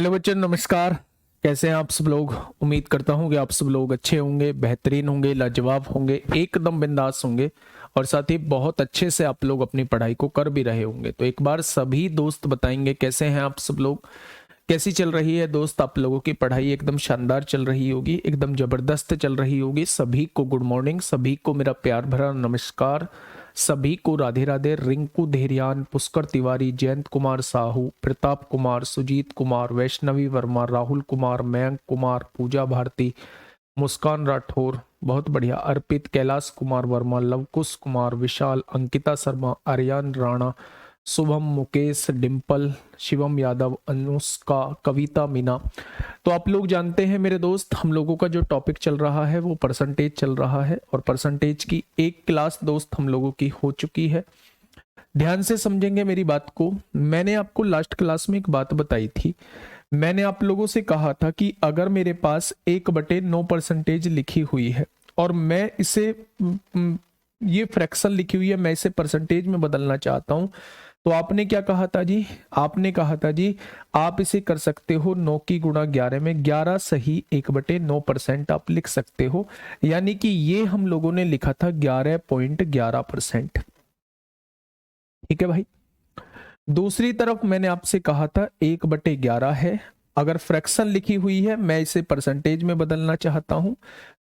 Hello बच्चों, नमस्कार। कैसे हैं आप सब लोग? उम्मीद करता हूं कि आप सब लोग अच्छे होंगे, बेहतरीन होंगे, लाजवाब होंगे, एकदम बिंदास होंगे और साथ ही बहुत अच्छे से आप लोग अपनी पढ़ाई को कर भी रहे होंगे। तो एक बार सभी दोस्त बताएंगे कैसे हैं आप सब लोग, कैसी चल रही है दोस्त आप लोगों की पढ़ाई? एकदम शानदार चल रही होगी, एकदम जबरदस्त चल रही होगी। सभी को गुड मॉर्निंग, सभी को मेरा प्यार भरा नमस्कार, सभी को राधे राधे। रिंकू धेरियान, पुष्कर तिवारी, जयंत कुमार साहू, प्रताप कुमार, सुजीत कुमार, वैष्णवी वर्मा, राहुल कुमार, मयंक कुमार, पूजा भारती, मुस्कान राठौर, बहुत बढ़िया, अर्पित, कैलाश कुमार वर्मा, लवकुश कुमार, विशाल, अंकिता शर्मा, आर्यन राणा, शुभम, मुकेश, डिम्पल, शिवम यादव, अनुष्का, कविता मीना। तो आप लोग जानते हैं मेरे दोस्त, हम लोगों का जो टॉपिक चल रहा है वो परसेंटेज चल रहा है और परसेंटेज की एक क्लास दोस्त हम लोगों की हो चुकी है। ध्यान से समझेंगे मेरी बात को। मैंने आपको लास्ट क्लास में एक बात बताई थी। मैंने आप लोगों से कहा था कि अगर मेरे पास 1/9% लिखी हुई है और मैं इसे ये फ्रैक्शन लिखी हुई है, मैं इसे परसेंटेज में बदलना चाहता हूं, तो आपने क्या कहा था जी? आपने कहा था जी आप इसे कर सकते हो 9 की गुणा 11 में, 11 सही 1/9% आप लिख सकते हो। यानी कि ये हम लोगों ने लिखा था 11.11%। ठीक है भाई। दूसरी तरफ मैंने आपसे कहा था 1/11 है, अगर फ्रैक्शन लिखी हुई है मैं इसे परसेंटेज में बदलना चाहता हूं,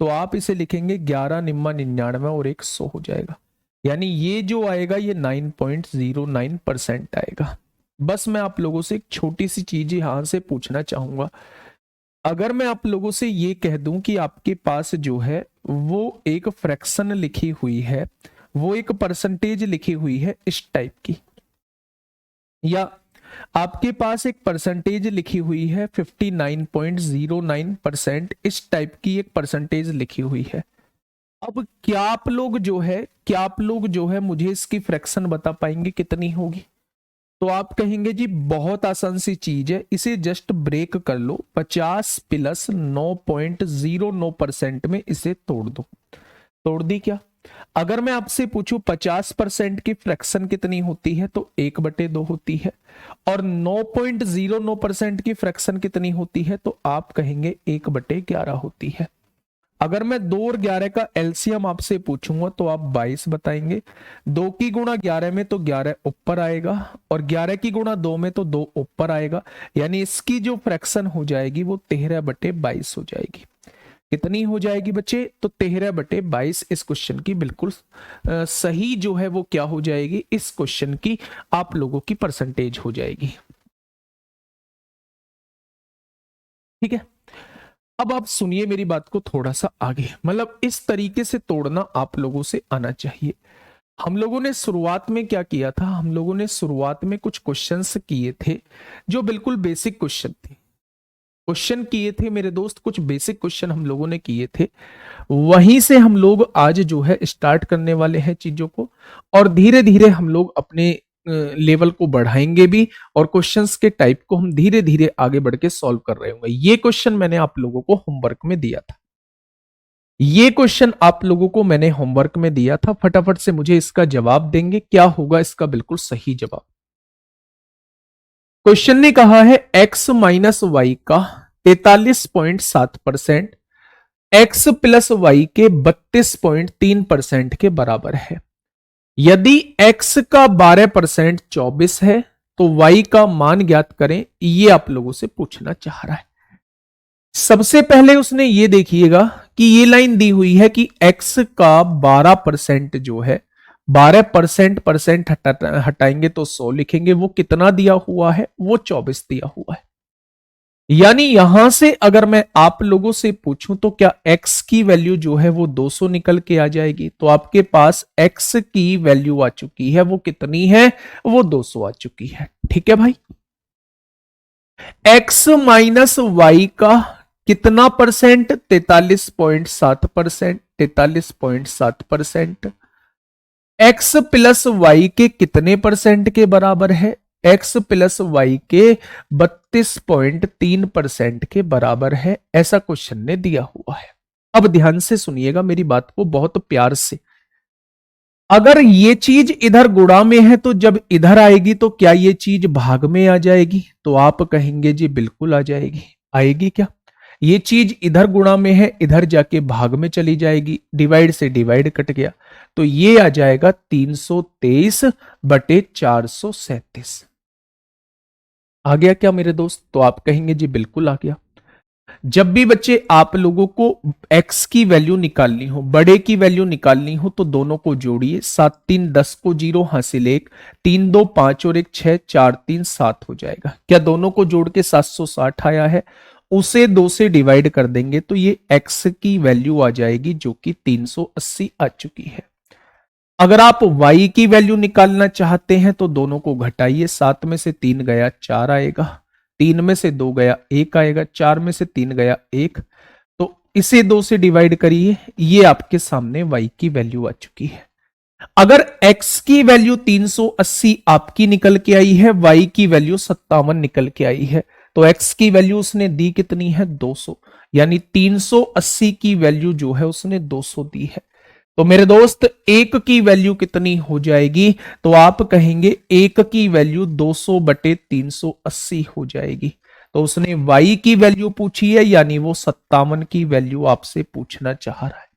तो आप इसे लिखेंगे 11 निम्मा 99 और 100 हो जाएगा। यानी ये जो आएगा ये 9.09% आएगा। बस मैं आप लोगों से एक छोटी सी चीज यहां से पूछना चाहूंगा। अगर मैं आप लोगों से ये कह दूं कि आपके पास जो है वो एक फ्रैक्शन लिखी हुई है, वो एक परसेंटेज लिखी हुई है इस टाइप की, या आपके पास एक परसेंटेज लिखी हुई है 59.09%, इस टाइप की एक परसेंटेज लिखी हुई है। अब क्या आप लोग जो है मुझे इसकी फ्रैक्शन बता पाएंगे कितनी होगी? तो आप कहेंगे जी बहुत आसान सी चीज है, इसे जस्ट ब्रेक कर लो, 50 प्लस 9.09% में इसे तोड़ दो। तोड़ दी क्या? अगर मैं आपसे पूछूं 50% की फ्रैक्शन कितनी होती है, तो 1/2 होती है। और 9.09% की फ्रैक्शन कितनी होती है, तो आप कहेंगे 1/11 होती है। अगर मैं 2 और 11 का एलसीएम आपसे पूछूंगा तो आप 22 बताएंगे। 2 की गुणा 11 में तो 11 ऊपर आएगा और 11 की गुणा 2 में तो 2 ऊपर आएगा। यानी इसकी जो फ्रैक्शन हो जाएगी वो 13/22 हो जाएगी। कितनी हो जाएगी बच्चे? तो 13/22 इस क्वेश्चन की बिल्कुल सही जो है वो क्या हो जाएगी, इस क्वेश्चन की आप लोगों की परसेंटेज हो जाएगी। ठीक है। अब आप सुनिए मेरी बात को थोड़ा सा आगे, मतलब इस तरीके से तोड़ना आप लोगों से आना चाहिए। हम लोगों ने शुरुआत में क्या किया था? हम लोगों ने शुरुआत में कुछ क्वेश्चंस किए थे जो बिल्कुल बेसिक क्वेश्चन थे। क्वेश्चन किए थे मेरे दोस्त, कुछ बेसिक क्वेश्चन हम लोगों ने किए थे। वहीं से हम लोग आज जो है स्टार्ट करने वाले हैं चीजों को, और धीरे धीरे हम लोग अपने लेवल को बढ़ाएंगे भी, और क्वेश्चंस के टाइप को हम धीरे धीरे आगे बढ़ के सॉल्व कर रहे होंगे। ये क्वेश्चन मैंने आप लोगों को होमवर्क में दिया था। ये क्वेश्चन आप लोगों को मैंने होमवर्क में दिया था। फटाफट से मुझे इसका जवाब देंगे, क्या होगा इसका बिल्कुल सही जवाब। क्वेश्चन ने कहा है x माइनस वाई का 43.7% x प्लस वाई के 32.3% के बराबर है। यदि x का 12% 24 है तो y का मान ज्ञात करें, ये आप लोगों से पूछना चाह रहा है। सबसे पहले उसने ये देखिएगा कि ये लाइन दी हुई है कि x का 12% जो है, 12% परसेंट हटाएंगे तो 100 लिखेंगे, वो कितना दिया हुआ है? वो 24 दिया हुआ है। यानी यहां से अगर मैं आप लोगों से पूछूं तो क्या x की वैल्यू जो है वो 200 निकल के आ जाएगी? तो आपके पास x की वैल्यू आ चुकी है, वो कितनी है? वो 200 आ चुकी है। ठीक है भाई। x माइनस वाई का कितना परसेंट? 43.7%। 43.7%। x प्लस वाई के कितने परसेंट के बराबर है? x प्लस वाई के 32.3% के बराबर है, ऐसा क्वेश्चन ने दिया हुआ है। अब ध्यान से सुनिएगा मेरी बात को बहुत प्यार से। अगर ये चीज इधर गुणा में है तो जब इधर आएगी तो क्या ये चीज भाग में आ जाएगी? तो आप कहेंगे जी बिल्कुल आ जाएगी। आएगी क्या? ये चीज इधर गुणा में है, इधर जाके भाग में चली जाएगी, डिवाइड से डिवाइड कट गया, तो ये आ जाएगा 323 बटे 437। आ गया क्या मेरे दोस्त? तो आप कहेंगे जी बिल्कुल आ गया। जब भी बच्चे आप लोगों को x की वैल्यू निकालनी हो, बड़े की वैल्यू निकालनी हो, तो दोनों को जोड़िए। 7 3 10 को 0 हासिल 1, 3 2 5 और 1 6, 4 3 7 हो जाएगा। क्या दोनों को जोड़ के 760 आया है? उसे 2 से डिवाइड कर देंगे तो ये x की वैल्यू आ जाएगी जो कि 380 आ चुकी है। अगर आप y की वैल्यू निकालना चाहते हैं तो दोनों को घटाइए। 7 में से 3 गया 4 आएगा, 3 में से 2 गया 1 आएगा, 4 में से 3 गया 1, तो इसे 2 से डिवाइड करिए। ये आपके सामने y की वैल्यू आ चुकी है। अगर x की वैल्यू 380 आपकी निकल के आई है, y की वैल्यू 57 निकल के आई है, तो x की वैल्यू उसने दी कितनी है? 200, यानी 380 की वैल्यू जो है उसने 200 दी है। तो मेरे दोस्त एक की वैल्यू कितनी हो जाएगी? तो आप कहेंगे एक की वैल्यू 200 बटे 380 हो जाएगी। तो उसने y की वैल्यू पूछी है, यानी वो 57 की वैल्यू आपसे पूछना चाह रहा है।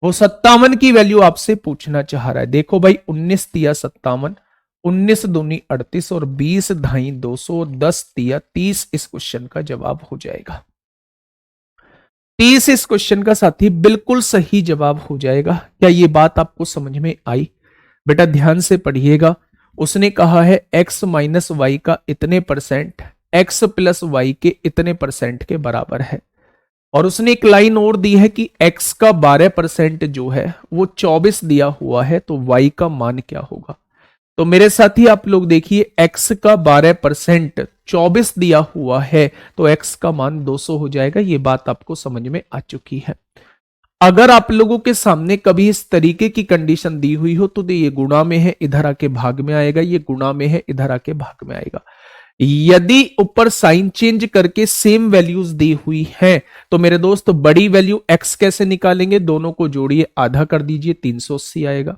वो 57 की वैल्यू आपसे पूछना चाह रहा है। देखो भाई, 19 तिया 57, 19 दूनी 38 और 20 ढाई 200, 10 तिया 30 इस क्वेश्चन का जवाब हो जाएगा। 30 इस क्वेश्चन का साथी बिल्कुल सही जवाब हो जाएगा। क्या ये बात आपको समझ में आई? बेटा ध्यान से पढ़िएगा। उसने कहा है x माइनस वाई का इतने परसेंट x प्लस वाई के इतने परसेंट के बराबर है, और उसने एक लाइन और दी है कि x का 12% जो है वो 24 दिया हुआ है, तो y का मान क्या होगा? तो मेरे साथी आप लोग देखिए, x का 12% 24 दिया हुआ है, तो x का मान 200 हो जाएगा। ये बात आपको समझ में आ चुकी है। अगर आप लोगों के सामने कभी इस तरीके की कंडीशन दी हुई हो तो ये गुणा में है, इधर आके भाग में आएगा, ये गुणा में है, इधर आके भाग में आएगा। यदि ऊपर साइन चेंज करके सेम वैल्यूज दी हुई हैं, तो मेरे दोस्त बड़ी वैल्यू x कैसे निकालेंगे? दोनों को जोड़िए, आधा कर दीजिए, 380 आएगा।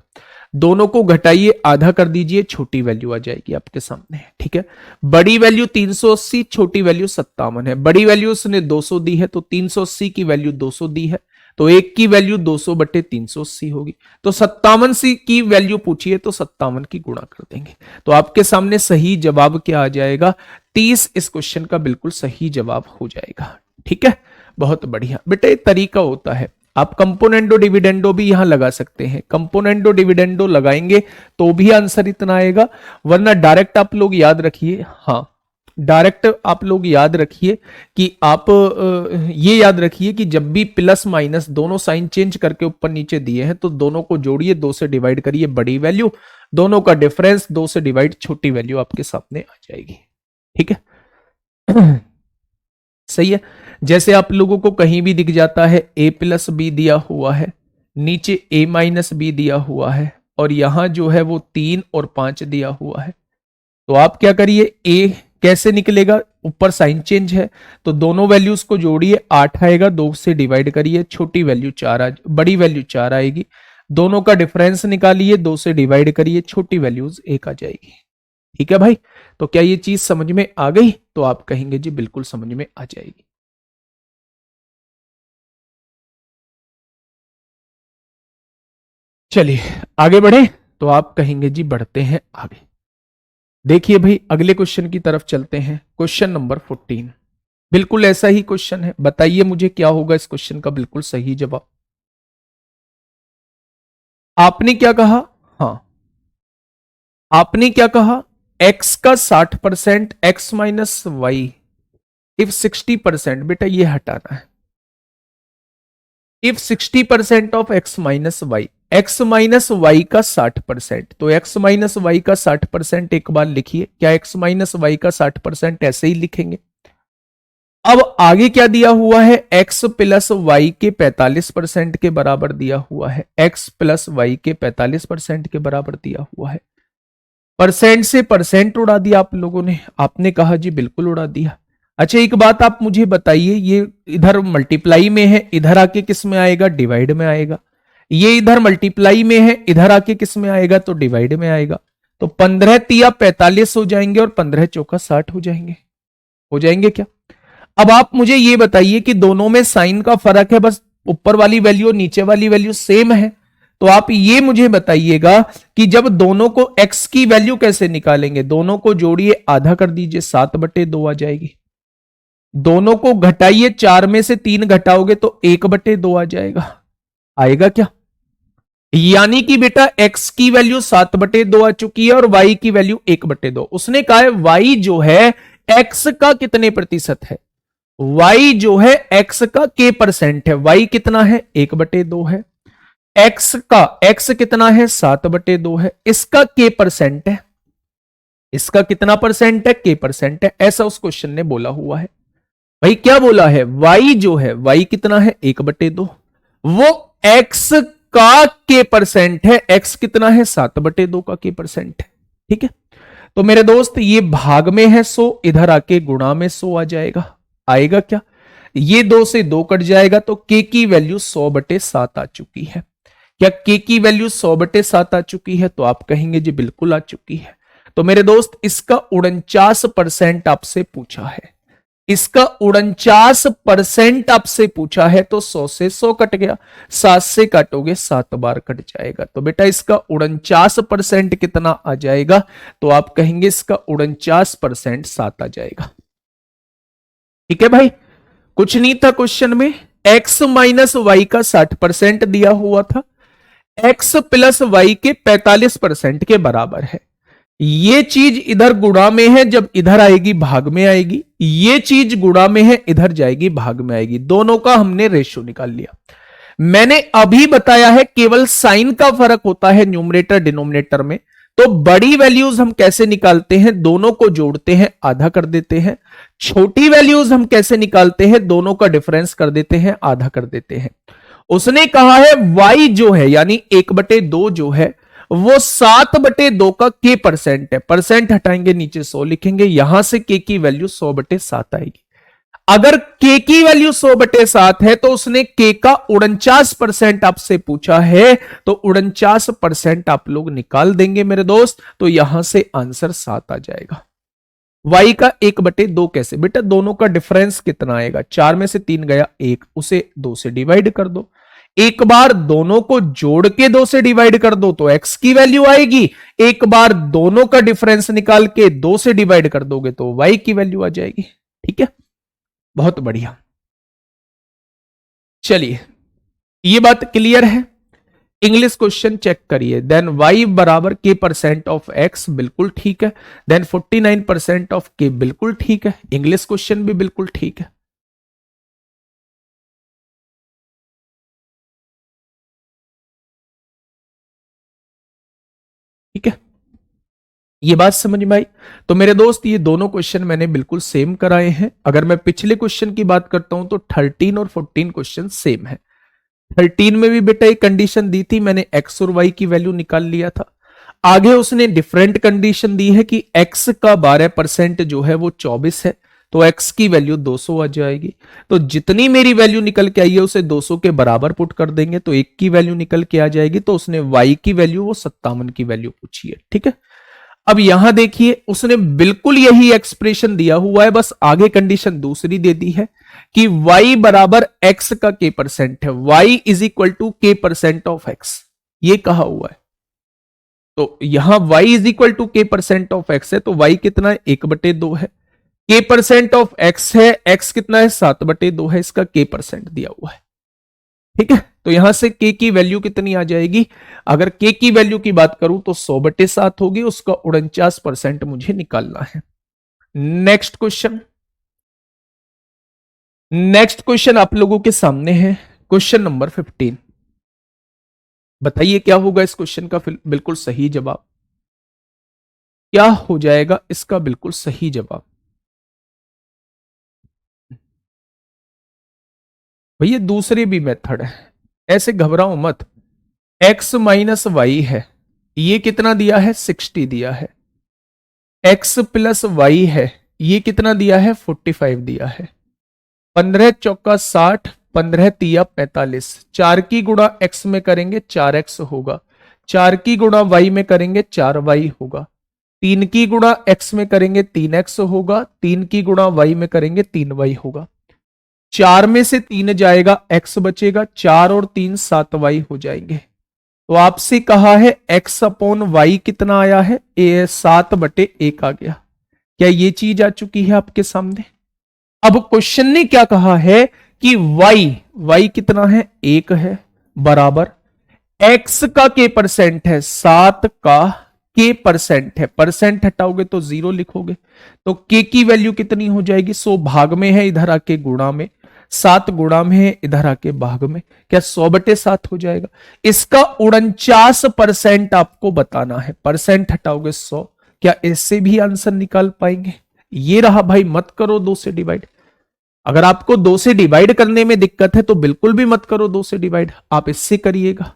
दोनों को घटाइए, आधा कर दीजिए, छोटी वैल्यू आ जाएगी आपके सामने। ठीक है, बड़ी वैल्यू 380, छोटी वैल्यू 57 है। बड़ी वैल्यू उसने 200 दी है, तो 380 की वैल्यू 200 दी है, तो एक की वैल्यू 200 बटे 380 होगी। तो 57 सी की वैल्यू पूछिए तो 57 की गुणा कर देंगे। तो आपके सामने सही जवाब क्या आ जाएगा? 30 इस क्वेश्चन का बिल्कुल सही जवाब हो जाएगा। ठीक है, बहुत बढ़िया बेटा। एक तरीका होता है, आप कंपोनेंडो डिविडेंडो भी यहां लगा सकते हैं। कंपोनेंडो डिविडेंडो लगाएंगे तो भी आंसर इतना आएगा, वरना डायरेक्ट आप लोग याद रखिए। हाँ, डायरेक्ट आप लोग याद रखिए कि आप ये याद रखिए कि जब भी प्लस माइनस दोनों साइन चेंज करके ऊपर नीचे दिए हैं तो दोनों को जोड़िए, 2 से डिवाइड करिए बड़ी वैल्यू, दोनों का डिफरेंस 2 से डिवाइड छोटी वैल्यू आपके सामने आ जाएगी। ठीक है सही है। जैसे आप लोगों को कहीं भी दिख जाता है a प्लस बी दिया हुआ है, नीचे a माइनस बी दिया हुआ है, और यहां जो है वो 3 और 5 दिया हुआ है, तो आप क्या करिए, a कैसे निकलेगा? ऊपर साइन चेंज है, तो दोनों वैल्यूज को जोड़िए, 8 आएगा, 2 से डिवाइड करिए, छोटी वैल्यू 4 बड़ी वैल्यू 4 आएगी। दोनों का डिफरेंस निकालिए, 2 से डिवाइड करिए, छोटी वैल्यूज 1 आ जाएगी। ठीक है भाई, तो क्या ये चीज समझ में आ गई? तो आप कहेंगे जी बिल्कुल समझ में आ जाएगी। चलिए आगे बढ़े, तो आप कहेंगे जी बढ़ते हैं आगे। देखिए भाई, अगले क्वेश्चन की तरफ चलते हैं। क्वेश्चन नंबर 14 बिल्कुल ऐसा ही क्वेश्चन है। बताइए मुझे क्या होगा इस क्वेश्चन का बिल्कुल सही जवाब। आपने क्या कहा? हाँ, आपने क्या कहा? x का 60% x माइनस वाई इफ 60%, बेटा ये हटाना है। If 60% of x minus y, x minus y का 60%, तो x माइनस वाई का 60% एक बार लिखिए। क्या x माइनस वाई का 60% ऐसे ही लिखेंगे? अब आगे क्या दिया हुआ है? x प्लस वाई के 45% के बराबर दिया हुआ है। x प्लस वाई के 45% के बराबर दिया हुआ है। परसेंट से परसेंट उड़ा दिया आप लोगों ने। आपने कहा जी बिल्कुल उड़ा दिया। अच्छा एक बात आप मुझे बताइए, ये इधर मल्टीप्लाई में है, इधर आके किस में आएगा? डिवाइड में आएगा। ये इधर मल्टीप्लाई में है, इधर आके किस में आएगा तो डिवाइड में आएगा। तो 15 तिया 45 हो जाएंगे और 15 चौका 60 हो जाएंगे। हो जाएंगे क्या? अब आप मुझे ये बताइए कि दोनों में साइन का फर्क है, बस ऊपर वाली वैल्यू और नीचे वाली वैल्यू सेम है। तो आप ये मुझे बताइएगा कि जब दोनों को x की वैल्यू कैसे निकालेंगे? दोनों को जोड़िए, आधा कर दीजिए, 7/2 आ जाएगी। दोनों को घटाइए, 4 में से 3 घटाओगे तो 1/2 आ जाएगा। आएगा क्या? यानी कि बेटा x की वैल्यू 7/2 आ चुकी है और y की वैल्यू 1/2। उसने कहा है y जो है x का कितने प्रतिशत है? y जो है x का k परसेंट है। y कितना है? 1/2 है। x कितना है? 7/2 है। इसका k परसेंट है। इसका कितना परसेंट है? k परसेंट है। ऐसा उस क्वेश्चन ने बोला हुआ है। भाई क्या बोला है? y जो है, y कितना है? 1/2। वो x का k परसेंट है। x कितना है? 7/2 का k परसेंट है। ठीक है, तो मेरे दोस्त ये भाग में है 100, इधर आके गुणा में 100 आ जाएगा। आएगा क्या? ये 2 से 2 कट जाएगा तो k की वैल्यू 100/7 आ चुकी है। क्या k की वैल्यू 100/7 आ चुकी है? तो आप कहेंगे जी बिल्कुल आ चुकी है। तो मेरे दोस्त इसका 49% आपसे पूछा है। इसका 49% आपसे पूछा है, तो 100 से 100 कट गया, 7 से काटोगे 7 बार कट जाएगा। तो बेटा इसका 49% कितना आ जाएगा? तो आप कहेंगे इसका 49% 7 आ जाएगा। ठीक है भाई, कुछ नहीं था क्वेश्चन में, x माइनस वाई का 60% दिया हुआ था, x प्लस वाई के 45% के बराबर है। ये चीज इधर गुणा में है, जब इधर आएगी भाग में आएगी। ये चीज गुणा में है, इधर जाएगी भाग में आएगी। दोनों का हमने रेशियो निकाल लिया। मैंने अभी बताया है केवल साइन का फर्क होता है न्यूमरेटर डिनोमिनेटर में। तो बड़ी वैल्यूज हम कैसे निकालते हैं? दोनों को जोड़ते हैं, आधा कर देते हैं। छोटी वैल्यूज हम कैसे निकालते हैं? दोनों का डिफरेंस कर देते हैं, आधा कर देते हैं। उसने कहा है y जो है यानी 1/2 जो है वो 7/2 का k परसेंट है। परसेंट हटाएंगे, नीचे 100 लिखेंगे, यहां से k की वैल्यू 100/7 आएगी। अगर k की वैल्यू 100/7 है तो उसने k का 49% आपसे पूछा है, तो 49% आप लोग निकाल देंगे मेरे दोस्त। तो यहां से आंसर 7 आ जाएगा। y का 1/2 कैसे? बेटा दोनों का डिफरेंस कितना आएगा? 4 में से 3 गया 1, उसे 2 से डिवाइड कर दो। एक बार दोनों को जोड़ के 2 से डिवाइड कर दो तो x की वैल्यू आएगी। एक बार दोनों का डिफरेंस निकाल के 2 से डिवाइड कर दोगे तो y की वैल्यू आ जाएगी। ठीक है, बहुत बढ़िया। चलिए, ये बात क्लियर है। इंग्लिश क्वेश्चन चेक करिए। देन y बराबर k परसेंट ऑफ x, बिल्कुल ठीक है। देन 49% ऑफ k, बिल्कुल ठीक है। इंग्लिश क्वेश्चन भी बिल्कुल ठीक है। ठीक है, ये बात समझ में आई? तो मेरे दोस्त ये दोनों क्वेश्चन मैंने बिल्कुल सेम कराए हैं। अगर मैं पिछले क्वेश्चन की बात करता हूं तो 13 और 14 क्वेश्चन सेम है। 13 में भी बेटा एक कंडीशन दी थी, मैंने x और y की वैल्यू निकाल लिया था। आगे उसने डिफरेंट कंडीशन दी है कि x का 12% जो है वो 24 है, तो x की वैल्यू 200 आ जाएगी। तो जितनी मेरी वैल्यू निकल के आई है उसे 200 के बराबर पुट कर देंगे तो 1 की वैल्यू निकल के आ जाएगी। तो उसने y की वैल्यू वो 57 की वैल्यू पूछी है। ठीक है, अब यहां देखिए उसने बिल्कुल यही एक्सप्रेशन दिया हुआ है, बस आगे कंडीशन दूसरी दे दी है कि y बराबर x का k परसेंट है। y is equal to k percent of x, ये कहा हुआ है। तो यहां y is equal to k percent of x है, तो y कितना है? 1/2 है। k परसेंट ऑफ x है, x कितना है? 7/2 है। इसका k परसेंट दिया हुआ है। ठीक है, तो यहां से k की वैल्यू कितनी आ जाएगी? अगर k की वैल्यू की बात करूं तो 100/7 होगी, उसका 49% मुझे निकालना है। नेक्स्ट क्वेश्चन, नेक्स्ट क्वेश्चन आप लोगों के सामने है, क्वेश्चन नंबर 15। बताइए क्या होगा इस क्वेश्चन का बिल्कुल सही जवाब? क्या हो जाएगा इसका बिल्कुल सही जवाब? भैया दूसरे भी मेथड है, ऐसे घबराओ मत। x माइनस वाई है, ये कितना दिया है? 60 दिया है। x प्लस वाई है, ये कितना दिया है? 45 दिया है। 15 चौका 60 15 तिया 45, 4 की गुणा x में करेंगे 4x होगा, 4 की गुणा y में करेंगे 4y होगा, 3 की गुणा x में करेंगे 3x होगा, 3 की गुणा y में करेंगे 3y होगा। 4 में से 3 जाएगा, x बचेगा, 4 और 3 7y हो जाएंगे। तो आपसे कहा है x अपॉन वाई कितना आया है, 7/1 आ गया। क्या ये चीज आ चुकी है आपके सामने? अब क्वेश्चन ने क्या कहा है कि y कितना है, 1 है, बराबर x का k परसेंट है, 7 का k परसेंट है, परसेंट हटाओगे तो 0 लिखोगे, तो k की वैल्यू कितनी हो जाएगी, 100 भाग में है, इधर आके गुणा में, 7 गुणा में है, इधर आके भाग में, क्या 100/7 हो जाएगा। इसका 49% आपको बताना है, परसेंट हटाओगे 100, क्या इससे भी आंसर निकाल पाएंगे? ये रहा भाई, मत करो 2 से डिवाइड। अगर आपको 2 से डिवाइड करने में दिक्कत है तो बिल्कुल भी मत करो 2 से डिवाइड, आप इससे करिएगा।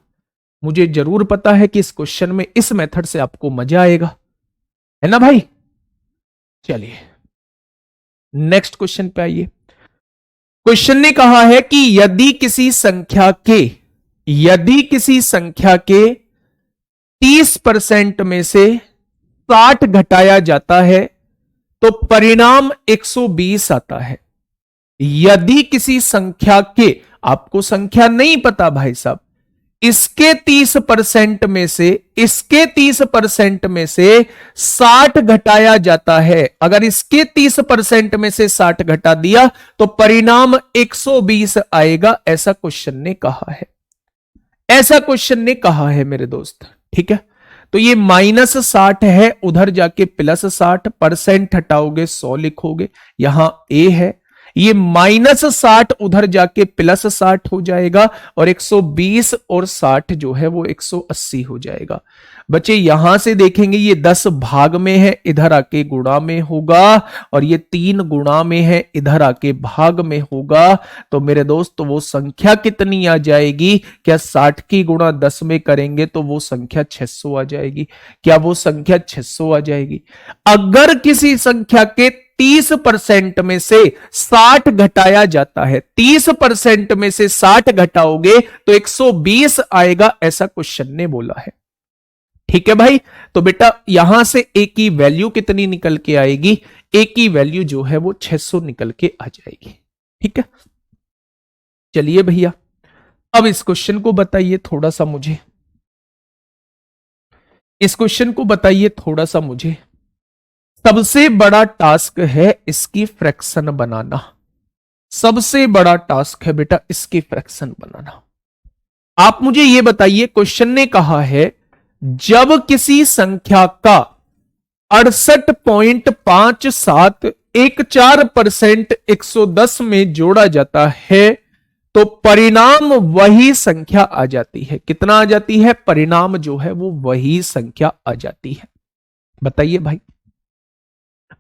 मुझे जरूर पता है कि इस क्वेश्चन में इस मेथड से आपको मजा आएगा, है ना भाई। चलिए नेक्स्ट क्वेश्चन पे आइए। क्वेश्चन ने कहा है कि यदि किसी संख्या के 30% में से 60 घटाया जाता है तो परिणाम 120 आता है। यदि किसी संख्या के, आपको संख्या नहीं पता भाई साहब, इसके 30% में से 60 घटाया जाता है, अगर इसके 30% में से 60 घटा दिया तो परिणाम 120 आएगा, ऐसा क्वेश्चन ने कहा है, मेरे दोस्त। ठीक है, तो ये -60 है, उधर जाके +60, परसेंट हटाओगे 100 लिखोगे, यहां a है, ये -60 उधर जाके +60 हो जाएगा, और 120 और 60 जो है वो 180 हो जाएगा। बच्चे यहां से देखेंगे ये 10 भाग में है, इधर आके गुणा में होगा, और ये 3 गुणा में है, इधर आके भाग में होगा। तो मेरे दोस्त वो संख्या कितनी आ जाएगी, क्या 60 की गुणा 10 में करेंगे तो वो संख्या 600 आ जाएगी। क्या वो संख्या 600 आ जाएगी? अगर किसी संख्या के 30% में से 60 घटाया जाता है, 30% में से 60 घटाओगे तो 120 आएगा, ऐसा क्वेश्चन ने बोला है। ठीक है भाई, तो बेटा यहां से a की वैल्यू कितनी निकल के आएगी, a की वैल्यू जो है वो 600 निकल के आ जाएगी। ठीक है, चलिए भैया अब इस क्वेश्चन को बताइए थोड़ा सा मुझे, सबसे बड़ा टास्क है इसकी फ्रैक्शन बनाना, सबसे बड़ा टास्क है बेटा इसकी फ्रैक्शन बनाना। आप मुझे यह बताइए, क्वेश्चन ने कहा है जब किसी संख्या का 68.5714% 110 में जोड़ा जाता है तो परिणाम वही संख्या आ जाती है। कितना आ जाती है? परिणाम जो है वो वही संख्या आ जाती है। बताइए भाई,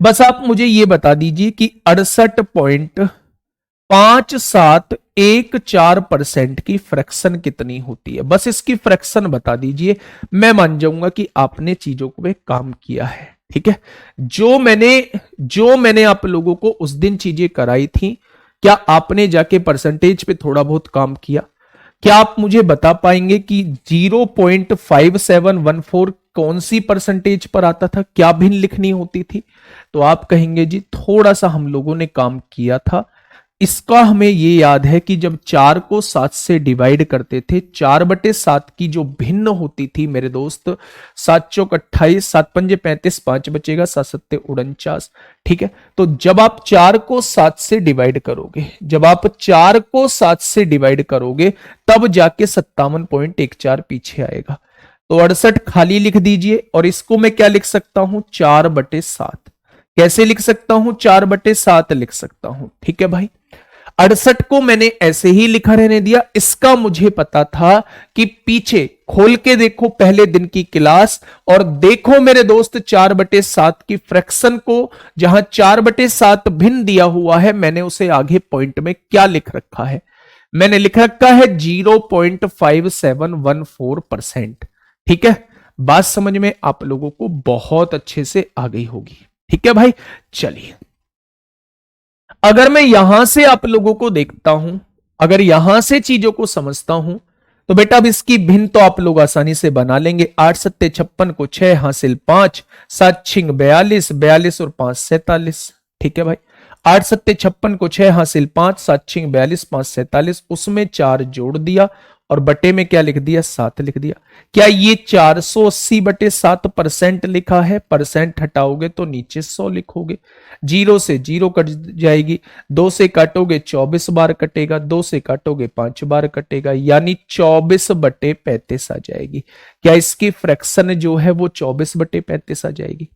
बस आप मुझे ये बता दीजिए कि 68.5714% की फ्रैक्शन कितनी होती है। बस इसकी फ्रैक्शन बता दीजिए, मैं मान जाऊंगा कि आपने चीजों पे काम किया है। ठीक है, जो मैंने आप लोगों को उस दिन चीजें कराई थी, क्या आपने जाके परसेंटेज पे थोड़ा बहुत काम किया? क्या आप मुझे बता पाएंगे कि 0.5714 कौन सी परसेंटेज पर आता था? क्या भिन्न लिखनी होती थी? तो आप कहेंगे जी थोड़ा सा हम लोगों ने काम किया था। इसका हमें ये याद है कि जब 4 को 7 से डिवाइड करते थे, 4/7 की जो भिन्न होती थी मेरे दोस्त, 7 चौक 28, 7 पंजे 35, 5 बचेगा, 7 सत्ते 49। ठीक है, तो जब आप 4 को 7 से डिवाइड करोगे, तब जाके 57.14 पीछे आएगा। तो 68 खाली लिख दीजिए, और इसको मैं क्या लिख सकता हूं? 4/7। कैसे लिख सकता हूं? 4/7 लिख सकता हूं। ठीक है भाई, 68 को मैंने ऐसे ही लिखा रहने दिया। इसका मुझे पता था कि पीछे खोल के देखो पहले दिन की क्लास, और देखो मेरे दोस्त 4/7 की फ्रैक्शन को, जहां 4/7 भिन्न दिया हुआ है, मैंने उसे आगे पॉइंट में क्या लिख रखा है? मैंने लिख रखा है 0.5714%। ठीक है, बात समझ में आप लोगों को बहुत अच्छे से आ गई होगी। ठीक है भाई, चलिए अगर मैं यहां से आप लोगों को देखता हूं, अगर यहां से चीजों को समझता हूं तो बेटा अब इसकी भिन्न तो आप लोग आसानी से बना लेंगे। 8 सत्ते 56 को 6 हासिल 5, 7 छिंग 42, 42 और 5 47। ठीक है भाई, 8 सत्ते 56 को 6 हासिल 5, 7 छिंग 42, 5 47, उसमें 4 जोड़ दिया और बटे में क्या लिख दिया, 7 लिख दिया। क्या ये 480 बटे 7% लिखा है? परसेंट हटाओगे तो नीचे 100 लिखोगे। 0 से 0 कट जाएगी, 2 से काटोगे 24 बार कटेगा, 2 से काटोगे 5 बार कटेगा, यानी 24 बटे 35 आ जाएगी। क्या इसकी फ्रैक्शन जो है वो 24 बटे 35 आ जाएगी?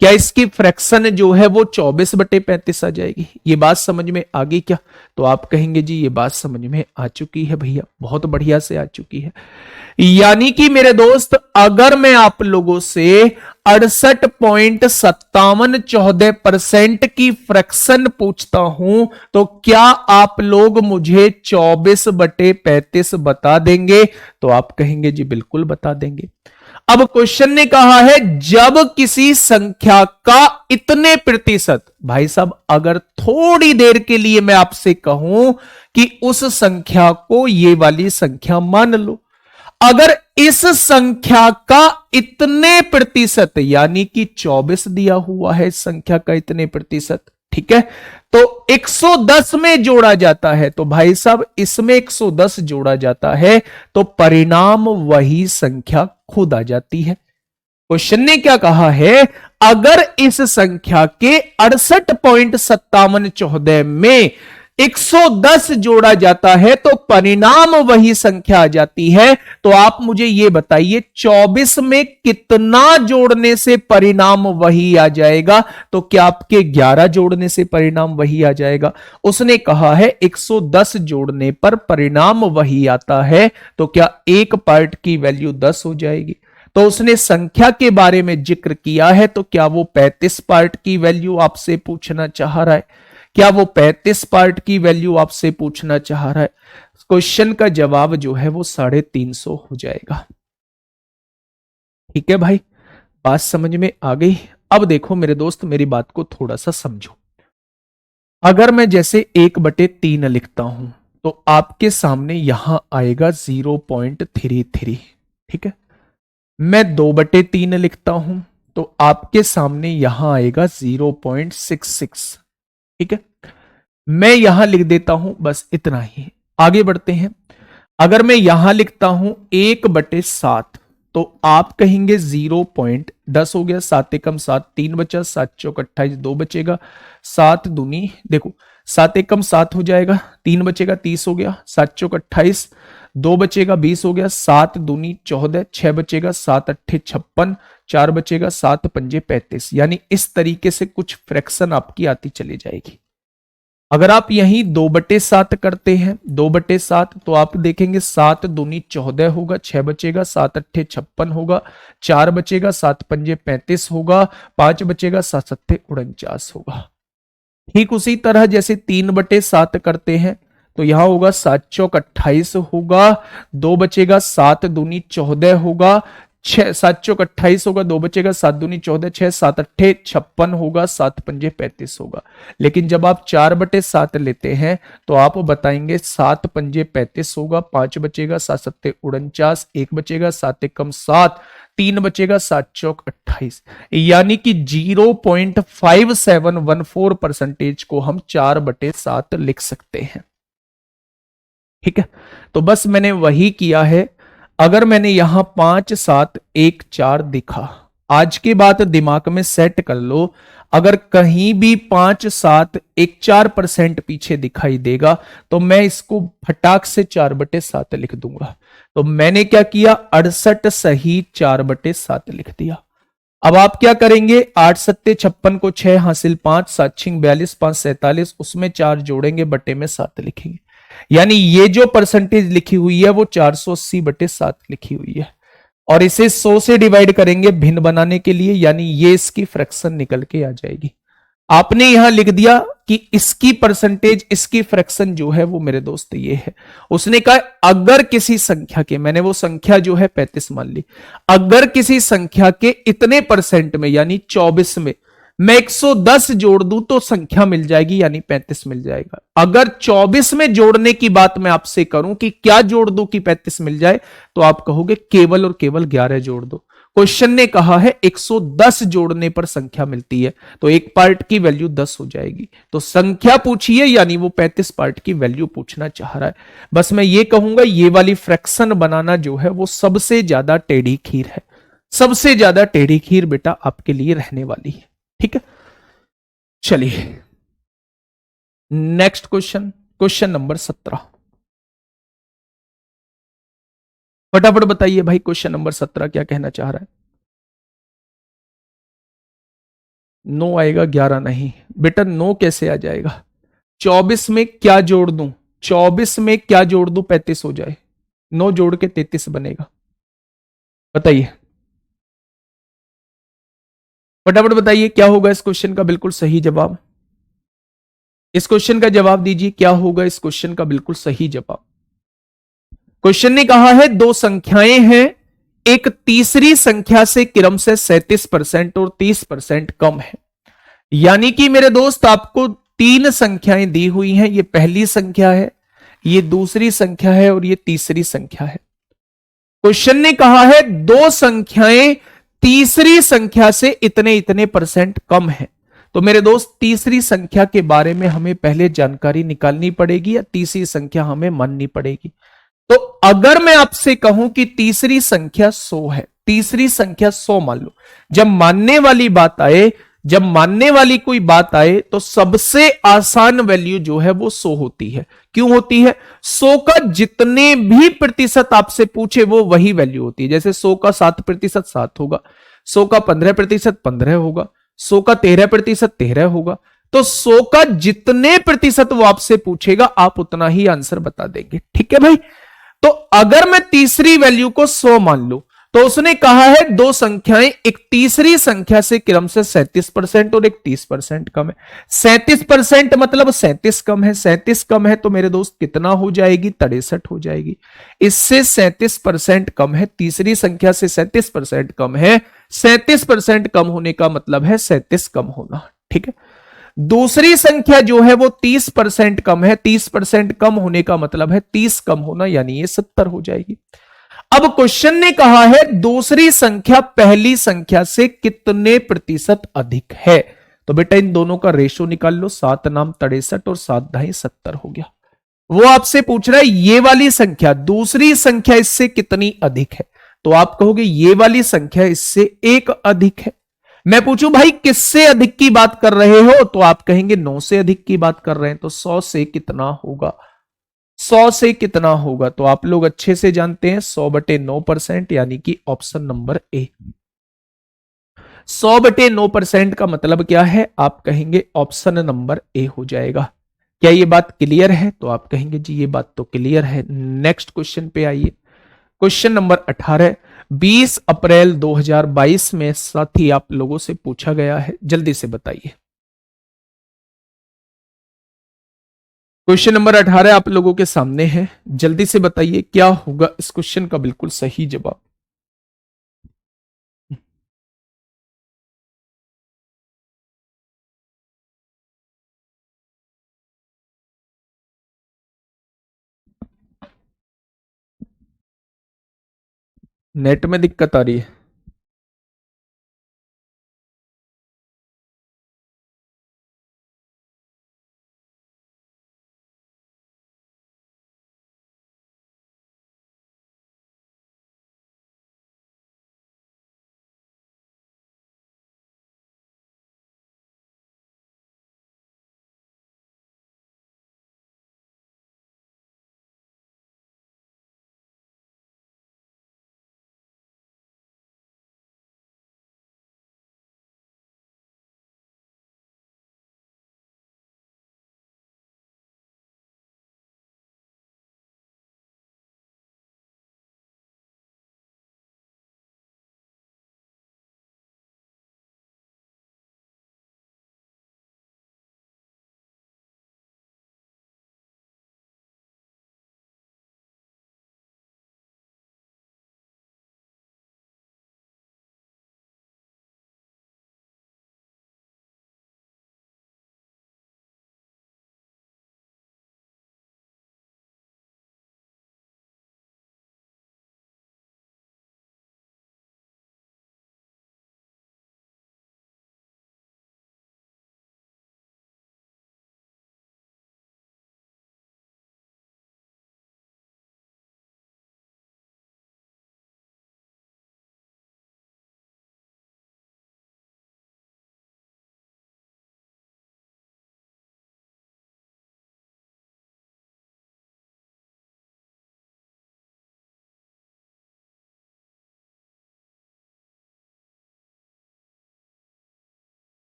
क्या इसकी फ्रैक्शन जो है वो 24 बटे 35 आ जाएगी? ये बात समझ में आ गई क्या? तो आप कहेंगे जी ये बात समझ में आ चुकी है भैया, बहुत बढ़िया से आ चुकी है। यानी कि मेरे दोस्त अगर मैं आप लोगों से 68.5714% की फ्रैक्शन पूछता हूं तो क्या आप लोग मुझे 24 बटे 35 बता देंगे? तो आप कहेंगे जी बिल्कुल बता देंगे। अब क्वेश्चन ने कहा है जब किसी संख्या का इतने प्रतिशत, भाई साहब अगर थोड़ी देर के लिए मैं आपसे कहूं कि उस संख्या को ये वाली संख्या मान लो, अगर इस संख्या का इतने प्रतिशत यानी कि 24 दिया हुआ है इस संख्या का इतने प्रतिशत, ठीक है, तो 110 में जोड़ा जाता है, तो भाई साहब इसमें 110 जोड़ा जाता है तो परिणाम वही संख्या खुद आ जाती है। क्वेश्चन ने क्या कहा है, अगर इस संख्या के 68.5714 में 110 जोड़ा जाता है तो परिणाम वही संख्या आ जाती है। तो आप मुझे यह बताइए 24 में कितना जोड़ने से परिणाम वही आ जाएगा? तो क्या आपके 11 जोड़ने से परिणाम वही आ जाएगा? उसने कहा है 110 जोड़ने पर परिणाम वही आता है, तो क्या एक पार्ट की वैल्यू 10 हो जाएगी? तो उसने संख्या के बारे में जिक्र किया है, तो क्या वो 35 पार्ट की वैल्यू आपसे पूछना चाह रहा है? क्या वो 35 पार्ट की वैल्यू आपसे पूछना चाह रहा है? क्वेश्चन का जवाब जो है वो 350 हो जाएगा। ठीक है भाई, बात समझ में आ गई। अब देखो मेरे दोस्त, मेरी बात को थोड़ा सा समझो। अगर मैं जैसे 1/3 लिखता हूं तो आपके सामने यहां आएगा 0.33। ठीक है, मैं 2/3 लिखता हूं तो आपके सामने यहां आएगा 0.66। ठीक है, मैं यहां लिख देता हूं, बस इतना ही। आगे बढ़ते हैं। अगर मैं यहां लिखता हूं 1/7 तो आप कहेंगे 0.10 हो गया, 7 एकम 7, 3 बचा, 7 चौक 28, 2 बचेगा, 7 दूनी देखो 7 एकम 7 हो जाएगा, 3 बचेगा 30 हो गया, 7 चौक 28, 2 बचेगा 20 हो गया, 7 दूनी 14, 6 बचेगा, 7 अट्ठे 56, 4 बचेगा, 7 पंजे 35। यानी इस तरीके से कुछ फ्रैक्शन आपकी आती चली जाएगी। अगर आप यहीं 2/7 करते हैं, 2/7 तो आप देखेंगे 7 दूनी 14 होगा, 6 बचेगा, 7 अट्ठे 56 होगा, 4 बचेगा, 7 पंजे 35 होगा, 5 बचेगा, 7 सत्ते 49 होगा। ठीक उसी तरह जैसे 3/7 करते हैं तो यहां होगा 7 चौक 28 होगा, 2 बचेगा, 7 दूनी 14 होगा, 7 चौक 28 होगा, 2 बचेगा, 7 दूनी 14, 6 7 अट्ठे 56 होगा, 7 पंजे 35 होगा। लेकिन जब आप 4/7 लेते हैं तो आप बताएंगे 7 पंजे 35 होगा, 5 बचेगा, 7 सत्ते 49, 1 बचेगा, 7 एकम 7, 3 बचेगा, 7 चौक 28। यानी कि 0.5714% को हम 4/7 लिख सकते हैं। ठीक है, तो बस मैंने वही किया है। अगर मैंने यहां 5 7 1 4 दिखा, आज के बाद दिमाग में सेट कर लो, अगर कहीं भी 5 7 1 4% पीछे दिखाई देगा तो मैं इसको फटाक से 4/7 लिख दूंगा। तो मैंने क्या किया, 68 सही 4/7 लिख दिया। अब आप क्या करेंगे, 8 सत्ते 56 को 6 हासिल 5, 7 छिंग 42, 5 47, उसमें 4 जोड़ेंगे, बटे में 7 लिखेंगे। यानी ये जो परसेंटेज लिखी हुई है वो 480/7 लिखी हुई है, और इसे 100 से डिवाइड करेंगे भिन्न बनाने के लिए, यानी ये इसकी फ्रैक्शन निकल के आ जाएगी। आपने यहां लिख दिया कि इसकी परसेंटेज, इसकी फ्रैक्शन जो है वो मेरे दोस्त ये है। उसने कहा अगर किसी संख्या के, मैंने वो संख्या जो है 35 मान ली, अगर किसी संख्या के इतने परसेंट में यानी 24 में मैं 110 जोड़ दूं तो संख्या मिल जाएगी, यानी 35 मिल जाएगा। अगर 24 में जोड़ने की बात मैं आपसे करूं कि क्या जोड़ दूं कि 35 मिल जाए, तो आप कहोगे केवल और केवल 11 जोड़ दो। क्वेश्चन ने कहा है 110 जोड़ने पर संख्या मिलती है, तो एक पार्ट की वैल्यू 10 हो जाएगी। तो संख्या पूछिए, यानी वो 35 पार्ट की वैल्यू पूछना चाह रहा है। बस मैं ये कहूंगा, ये वाली फ्रैक्शन बनाना जो है वो सबसे ज्यादा टेढ़ी खीर है। सबसे ज्यादा टेढ़ी खीर बेटा आपके लिए रहने वाली है। ठीक है, चलिए नेक्स्ट क्वेश्चन, क्वेश्चन नंबर 17। फटाफट बताइए भाई, क्वेश्चन नंबर 17 क्या कहना चाह रहा है? 9 आएगा, 11 नहीं। बेटा 9 कैसे आ जाएगा? 24 में क्या जोड़ दूं? 24 में क्या जोड़ दूं 35 हो जाए? 9 जोड़ के 33 बनेगा। बताइए, फटाफट बताइए क्या होगा इस क्वेश्चन का बिल्कुल सही जवाब। इस क्वेश्चन का जवाब दीजिए, क्या होगा इस क्वेश्चन का बिल्कुल सही जवाब। क्वेश्चन ने कहा है दो संख्याएं हैं, एक तीसरी संख्या से क्रम से 37% और 30% कम है। यानी कि मेरे दोस्त आपको तीन संख्याएं दी हुई हैं, ये पहली संख्या है, ये दूसरी संख्या है और ये तीसरी संख्या है। क्वेश्चन ने कहा है दो संख्याएं तीसरी संख्या से इतने इतने परसेंट कम है। तो मेरे दोस्त तीसरी संख्या के बारे में हमें पहले जानकारी निकालनी पड़ेगी या तीसरी संख्या हमें माननी पड़ेगी। तो अगर मैं आपसे कहूं कि तीसरी संख्या 100 है, तीसरी संख्या 100 मान लो। जब मानने वाली बात आए, जब मानने वाली कोई बात आए तो सबसे आसान वैल्यू जो है वो 100 होती है। क्यों होती है? 100 का जितने भी प्रतिशत आपसे पूछे वो वही वैल्यू होती है। जैसे 100 का 7% 7 होगा, 100 का 15% 15 होगा, 100 का 13% 13 होगा। तो 100 का जितने प्रतिशत वो आपसे पूछेगा आप उतना ही आंसर बता देंगे। ठीक है भाई। तो अगर मैं तीसरी वैल्यू को 100 मान लू, तो उसने कहा है दो संख्याएं एक तीसरी संख्या से क्रम से 37% और एक 30% कम है। 37% मतलब 37 कम है, 37 कम है तो मेरे दोस्त कितना हो जाएगी? 63 हो जाएगी। इससे 37% कम है, तीसरी संख्या से 37% कम है। 37% कम होने का मतलब है 37 कम होना। ठीक है। दूसरी संख्या जो है वो 30% कम है, 30% कम होने का मतलब है 30 कम होना, यानी ये 70 हो जाएगी। अब क्वेश्चन ने कहा है दूसरी संख्या पहली संख्या से कितने प्रतिशत अधिक है। तो बेटा इन दोनों का रेशो निकाल लो, 7 नाम 63 और 7 ढाई 70 हो गया। वो आपसे पूछ रहा है ये वाली संख्या दूसरी संख्या इससे कितनी अधिक है, तो आप कहोगे ये वाली संख्या इससे एक अधिक है। मैं पूछूं भाई किससे अधिक की बात कर रहे हो, तो आप कहेंगे 9 से अधिक की बात कर रहे हैं। तो 100 से कितना होगा? 100 से कितना होगा? तो आप लोग अच्छे से जानते हैं 100/9%, यानी कि ऑप्शन नंबर ए। 100/9% का मतलब क्या है? आप कहेंगे ऑप्शन नंबर ए हो जाएगा। क्या ये बात क्लियर है? तो आप कहेंगे जी ये बात तो क्लियर है। नेक्स्ट क्वेश्चन पे आइए, क्वेश्चन नंबर 18। 20 अप्रैल 2022 में साथी आप लोगों से पूछा गया है, जल्दी से बताइए। क्वेश्चन नंबर 18 आप लोगों के सामने है, जल्दी से बताइए क्या होगा इस क्वेश्चन का बिल्कुल सही जवाब। नेट में दिक्कत आ रही है?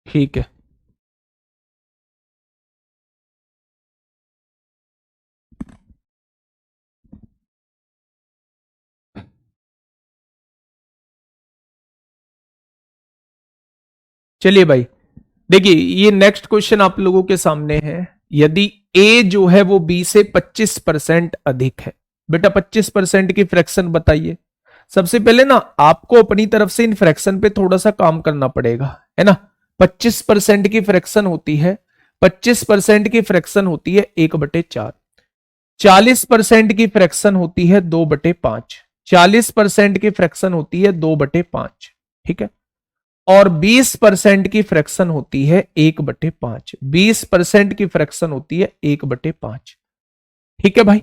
ठीक है। चलिए भाई, देखिए ये नेक्स्ट क्वेश्चन आप लोगों के सामने है। यदि ए जो है वो बी से 25% अधिक है, बेटा 25% की फ्रैक्शन बताइए। सबसे पहले ना आपको अपनी तरफ से इन फ्रैक्शन पे थोड़ा सा काम करना पड़ेगा, है ना। 25% की फ्रैक्शन होती है, 25% की फ्रैक्शन होती है 1/4। 40% की फ्रैक्शन होती है 2/5। 40% की फ्रैक्शन होती है 2/5, ठीक है। और 20% की फ्रैक्शन होती है 1/5। 20% की फ्रैक्शन होती है 1/5, ठीक है भाई।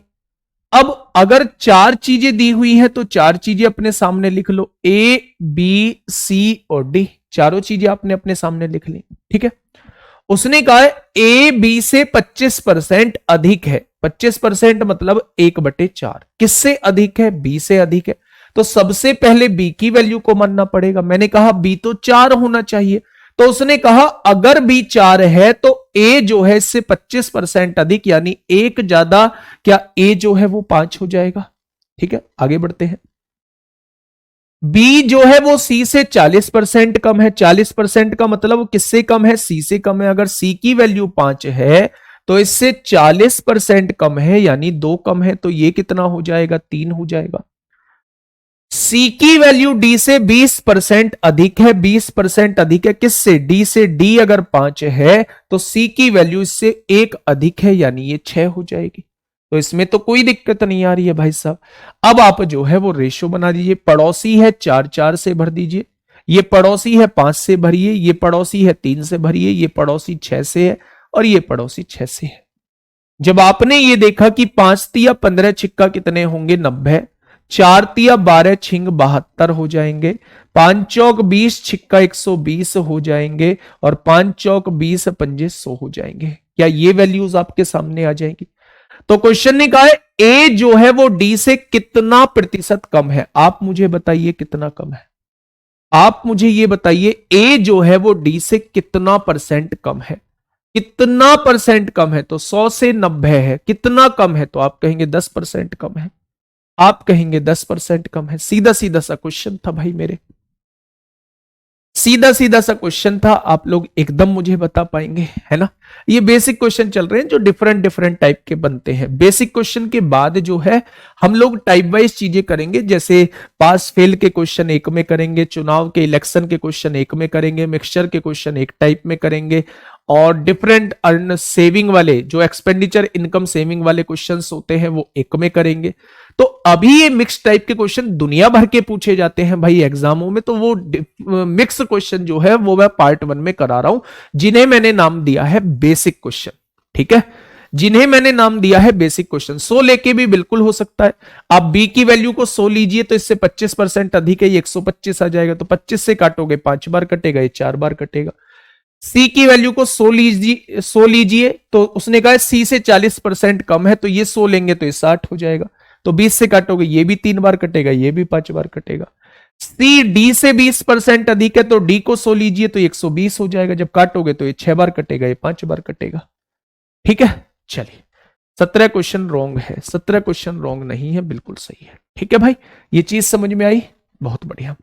अब अगर चार चीजें दी हुई है तो चार चीजें अपने सामने लिख लो, ए बी सी और डी, चारों चीजें आपने अपने सामने लिख ली, ठीक है। उसने कहा है ए बी से 25% अधिक है। 25% मतलब 1/4। किससे अधिक है? बी से अधिक है। तो सबसे पहले बी की वैल्यू को मानना पड़ेगा। मैंने कहा बी तो 4 होना चाहिए, तो उसने कहा अगर बी 4 है तो ए जो है इससे 25% अधिक, यानी एक ज्यादा, क्या ए जो है वो 5 हो जाएगा, ठीक है। आगे बढ़ते हैं। बी जो है वो सी से 40% कम है। 40% का मतलब वो किससे कम है? सी से कम है। अगर सी की वैल्यू 5 है तो इससे 40% कम है, यानी 2 कम है, तो ये कितना हो जाएगा? 3 हो जाएगा। सी की वैल्यू डी से 20% अधिक है। 20% अधिक है किससे? डी से। डी अगर 5 है तो सी की वैल्यू इससे 1 अधिक है, यानी ये 6 हो जाएगी। तो इसमें तो कोई दिक्कत नहीं आ रही है भाई साहब। अब आप जो है वो रेशो बना दीजिए। पड़ोसी है 4, 4 से भर दीजिए। ये पड़ोसी है 5 से भरिए, ये पड़ोसी है 3 से भरिए, ये पड़ोसी 6 से है और ये पड़ोसी 6 से है। जब आपने ये देखा कि 5 तिया 15 छिक्का कितने होंगे? 90। 4 तिया 12 छिंग 72 हो जाएंगे। 5 चौक 20 छिक्का 120 हो जाएंगे और 5 चौक 20 पंजे 100 हो जाएंगे। क्या ये वैल्यूज आपके सामने आ जाएंगी? तो क्वेश्चन ने कहा है ए जो है वो डी से कितना प्रतिशत कम है। आप मुझे बताइए कितना कम है। आप मुझे ये बताइए ए जो है वो डी से कितना परसेंट कम है। कितना परसेंट कम है? तो 100 से 90 है। कितना कम है? तो आप कहेंगे 10% कम है। आप कहेंगे 10% कम है। सीधा सीधा सा क्वेश्चन था भाई मेरे, सीधा सीधा सा क्वेश्चन था। आप लोग एकदम मुझे बता पाएंगे, है ना। ये बेसिक क्वेश्चन चल रहे हैं जो डिफरेंट डिफरेंट टाइप के बनते हैं। बेसिक क्वेश्चन के बाद जो है हम लोग टाइप वाइज चीजें करेंगे, जैसे पास फेल के क्वेश्चन एक में करेंगे, चुनाव के इलेक्शन के क्वेश्चन एक में करेंगे, मिक्सचर के क्वेश्चन एक टाइप में करेंगे, और डिफरेंट अर्न सेविंग वाले जो एक्सपेंडिचर इनकम सेविंग वाले क्वेश्चंस होते हैं वो एक में करेंगे। तो अभी ये मिक्स टाइप के क्वेश्चन दुनिया भर के पूछे जाते हैं भाई एग्जामों में, तो वो मिक्स क्वेश्चन जो है वो मैं पार्ट 1 में करा रहा हूं, जिन्हें मैंने नाम दिया है बेसिक क्वेश्चन, ठीक है। जिन्हें मैंने नाम दिया है बेसिक क्वेश्चन। 100 लेके भी बिल्कुल हो सकता है। आप बी की वैल्यू को 100 लीजिए तो इससे 25% अधिक है, ये 125 आ जाएगा। तो 25 से काटोगे 5 बार कटेगा, ये 4 बार कटेगा। सी की वैल्यू को 100 लीजिए, 100 लीजिए तो उसने कहा सी से 40% कम है, तो ये 100 लेंगे तो ये 60 हो जाएगा। तो 20 से काटोगे ये भी 3 बार कटेगा, ये भी 5 बार कटेगा। सी डी से 20% अधिक है, तो डी को 100 लीजिए तो 120 हो जाएगा। जब काटोगे तो ये 6 बार कटेगा, ये 5 बार कटेगा, ठीक है। चलिए 17 क्वेश्चन रॉन्ग है, 17 क्वेश्चन रॉन्ग नहीं है, बिल्कुल सही है, ठीक है भाई। ये चीज समझ में आई? बहुत बढ़िया।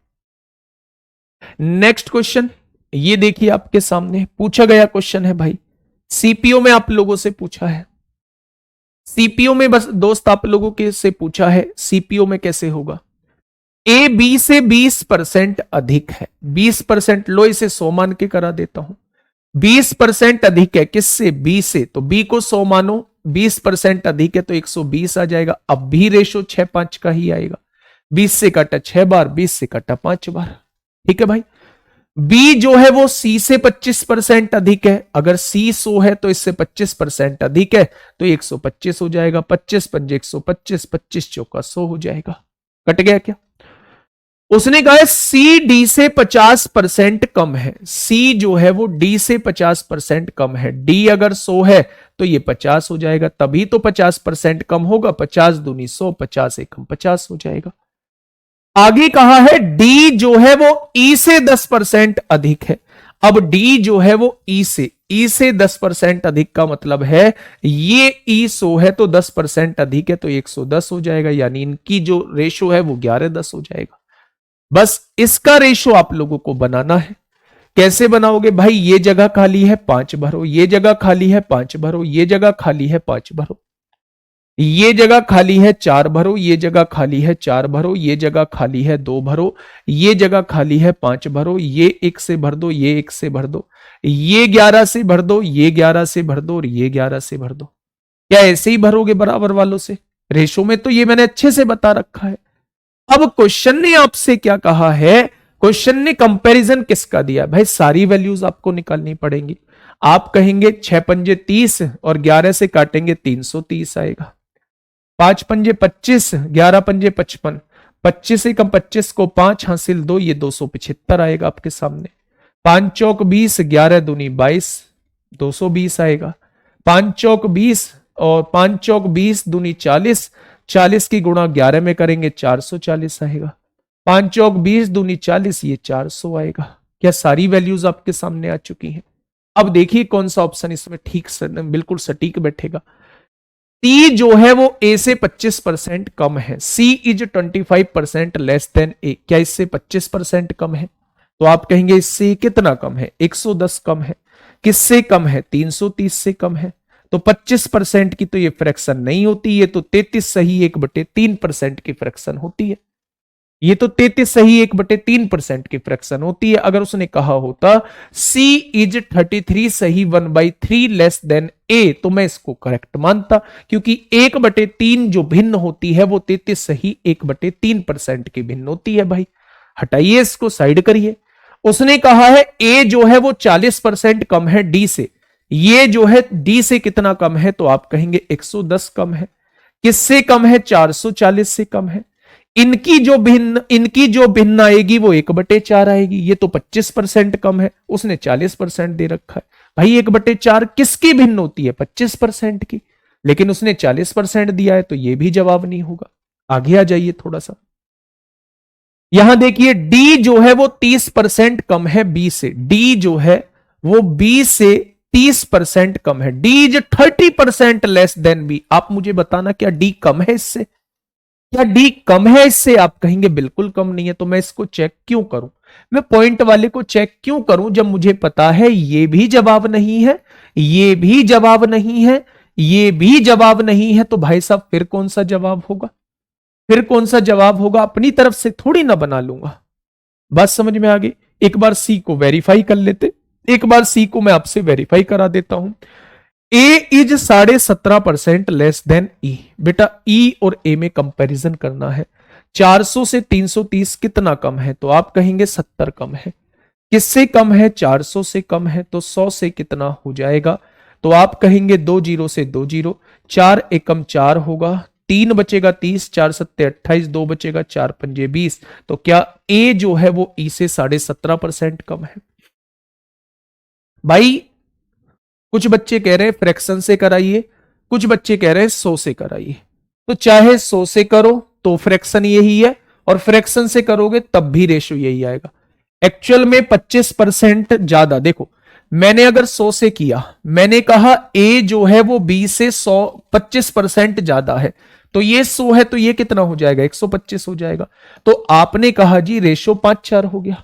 नेक्स्ट क्वेश्चन ये देखिए आपके सामने पूछा गया क्वेश्चन है भाई, सीपीओ में आप लोगों से पूछा है। सीपीओ में बस दोस्त आप लोगों के से पूछा है सीपीओ में कैसे होगा। ए बी से 20% अधिक है। 20% लो, इसे 100 मान के करा देता हूं। 20% अधिक है किससे? बी से। तो बी को 100 मानो, 20% अधिक है तो 120 आ जाएगा। अब भी रेशो 6-5 का ही आएगा। 20 से काटा 6 बार, 20 से काटा 5 बार, ठीक है भाई। बी जो है वो सी से 25% अधिक है। अगर सी 100 है तो इससे 25% अधिक है, तो 125 हो जाएगा। 25 पंजे 125, 25 चौका 100 हो जाएगा। कट गया क्या? उसने कहा है सी डी से 50% कम है। सी जो है वो डी से 50% कम है। डी अगर 100 है तो ये 50 हो जाएगा, तभी तो 50% कम होगा। 50 दूनी 100, 50 एकम 50 हो जाएगा। आगे कहा है डी जो है वो ई से 10% अधिक है। अब डी जो है वो ई से 10% अधिक का मतलब है ये ई 100 है तो 10% अधिक है तो 110 हो जाएगा, यानी इनकी जो रेशो है वो 11:10 हो जाएगा। बस इसका रेशो आप लोगों को बनाना है। कैसे बनाओगे भाई, ये जगह खाली है 5 भरो, ये जगह खाली है 5 भरो, ये जगह खाली है 5 भरो, ये जगह खाली है 4 भरो, ये जगह खाली है 4 भरो, ये जगह खाली है 2 भरो, ये जगह खाली है 5 भरो, ये 1 से भर दो, ये 1 से भर दो, ये 11 से भर दो, ये 11 से भर दो और ये 11 से भर दो। क्या ऐसे ही भरोगे बराबर वालों से? रेशो में तो ये मैंने अच्छे से बता रखा है। अब क्वेश्चन ने आपसे क्या कहा है, क्वेश्चन ने कंपैरिजन किसका दिया भाई, सारी वैल्यूज आपको निकालनी पड़ेंगी। आप कहेंगे 6 पंजे 30 और 11 से काटेंगे 330 आएगा, 5 पंजे 25, 11 पंजे 55, 25 से कम 25 को 5 हासिल 2, ये 275 आएगा आपके सामने। 5 चौक 20, 11 दूनी 22, 220 आएगा। 5 चौक 20 और 5 चौक 20 दूनी 40, 40 की गुणा 11 में करेंगे 440 आएगा। 5 चौक 20 दूनी 40, ये 400 आएगा। क्या सारी वैल्यूज आपके सामने आ चुकी हैं? अब देखिए कौन सा ऑप्शन इसमें ठीक बिल्कुल सटीक बैठेगा। सी जो है वो ए से 25% कम है, सी इज 25% लेस देन ए। क्या इससे 25% कम है? तो आप कहेंगे इससे कितना कम है? 110 कम है। किससे कम है? 330 से कम है। तो 25% की तो ये फ्रैक्शन नहीं होती, ये तो 33 सही 1/3% की फ्रैक्शन होती है। ये तो 33 सही 1/3% की फ्रैक्शन होती है। अगर उसने कहा होता C इज 33 सही 1/3 लेस देन A, तो मैं इसको करेक्ट मानता, क्योंकि 1/3 जो भिन्न होती है वो 33 सही 1/3% की भिन्न होती है। भाई हटाइए इसको, साइड करिए। उसने कहा है A जो है वो 40% कम है D से, ये जो है D से कितना कम है? तो आप कहेंगे 110 कम है। किससे कम है? 440 से कम है। इनकी जो भिन्न आएगी वो 1/4 आएगी। ये तो 25% कम है, उसने 40% दे रखा है। भाई 1/4 किसकी भिन्न होती है? 25% की, लेकिन उसने 40% दिया है, तो ये भी जवाब नहीं होगा। आगे आ जाइए थोड़ा सा, यहां देखिए डी जो है वो 30% कम है बी से, डी जो है वो बी से 30% कम है। D is 30% less than B. आप मुझे बताना क्या डी कम है इससे? क्या डी कम है इससे? आप कहेंगे बिल्कुल कम नहीं है। तो मैं इसको चेक क्यों करूं? मैं पॉइंट वाले को चेक क्यों करूं जब मुझे पता है ये भी जवाब नहीं है, ये भी जवाब नहीं है, ये भी जवाब नहीं है? तो भाई साहब फिर कौन सा जवाब होगा? फिर कौन सा जवाब होगा? अपनी तरफ से थोड़ी ना बना लूंगा। बात समझ में आ गई? एक बार सी को वेरीफाई कर लेते, एक बार सी को मैं आपसे वेरीफाई करा देता हूं। ए इज 17.5% लेस देन ई। बेटा ई और ए में कंपैरिजन करना है। 400 से 330 कितना कम है? तो आप कहेंगे 70 कम है। किससे कम है? 400 से कम है। तो 100 से कितना हो जाएगा? तो आप कहेंगे 2 जीरो से 2 जीरो, 4 एकम 4 होगा, 3 बचेगा 30, 4 सत्ते 28, 2 बचेगा 4 पंजे 20। तो क्या ए जो है वो ई से 17.5% कम है? भाई कुछ बच्चे कह रहे हैं फ्रैक्शन से कराइए, कुछ बच्चे कह रहे हैं 100 से कराइए। तो चाहे 100 से करो तो फ्रैक्शन यही है, और फ्रैक्शन से करोगे तब भी रेशो यही आएगा। एक्चुअल में 25% ज्यादा। देखो मैंने अगर 100 से किया, मैंने कहा ए जो है वो बी से 100 25% ज्यादा है, तो ये 100 है तो ये कितना हो जाएगा? 125 हो जाएगा। तो आपने कहा जी रेशो 5:4 हो गया।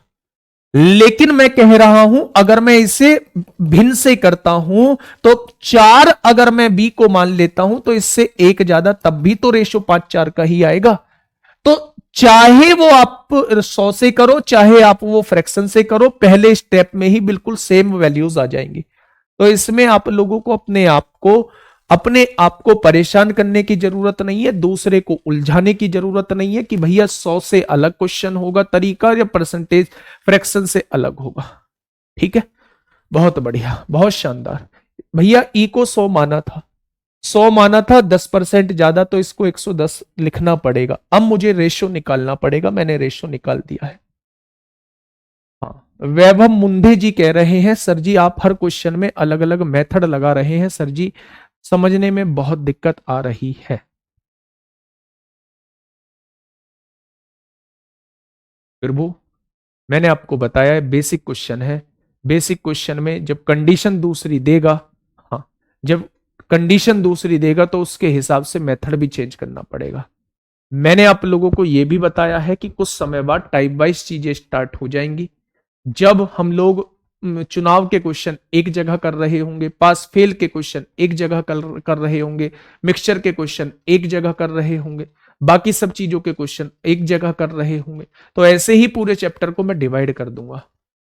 लेकिन मैं कह रहा हूं अगर मैं इसे भिन्न से करता हूं तो 4 अगर मैं बी को मान लेता हूं तो इससे 1 ज्यादा, तब भी तो रेशो 5:4 का ही आएगा। तो चाहे वो आप 100 से करो चाहे आप वो फ्रैक्शन से करो, पहले स्टेप में ही बिल्कुल सेम वैल्यूज आ जाएंगी। तो इसमें आप लोगों को अपने आप को परेशान करने की जरूरत नहीं है, दूसरे को उलझाने की जरूरत नहीं है कि भैया 100 से अलग क्वेश्चन होगा तरीका या परसेंटेज फ्रैक्शन से अलग होगा। ठीक है, बहुत बढ़िया, बहुत शानदार। भैया ई को 100 माना था, 100 माना था, 10% ज्यादा, तो इसको 110 लिखना पड़ेगा। अब मुझे रेशो निकालना पड़ेगा, मैंने रेशो निकाल दिया है। हाँ, वैभव मुंधे जी कह रहे हैं सर जी आप हर क्वेश्चन में अलग अलग मेथड लगा रहे हैं सर जी, समझने में बहुत दिक्कत आ रही है। प्रभु मैंने आपको बताया बेसिक क्वेश्चन है, बेसिक क्वेश्चन में जब कंडीशन दूसरी देगा, हाँ, जब कंडीशन दूसरी देगा तो उसके हिसाब से मेथड भी चेंज करना पड़ेगा। मैंने आप लोगों को यह भी बताया है कि कुछ समय बाद टाइप वाइज चीजें स्टार्ट हो जाएंगी। जब हम लोग चुनाव के क्वेश्चन एक जगह कर रहे होंगे, पास फेल के क्वेश्चन एक जगह कर रहे होंगे, मिक्सचर के क्वेश्चन एक जगह कर रहे होंगे, बाकी सब चीजों के क्वेश्चन एक जगह कर रहे होंगे, तो ऐसे ही पूरे चैप्टर को मैं डिवाइड कर दूंगा।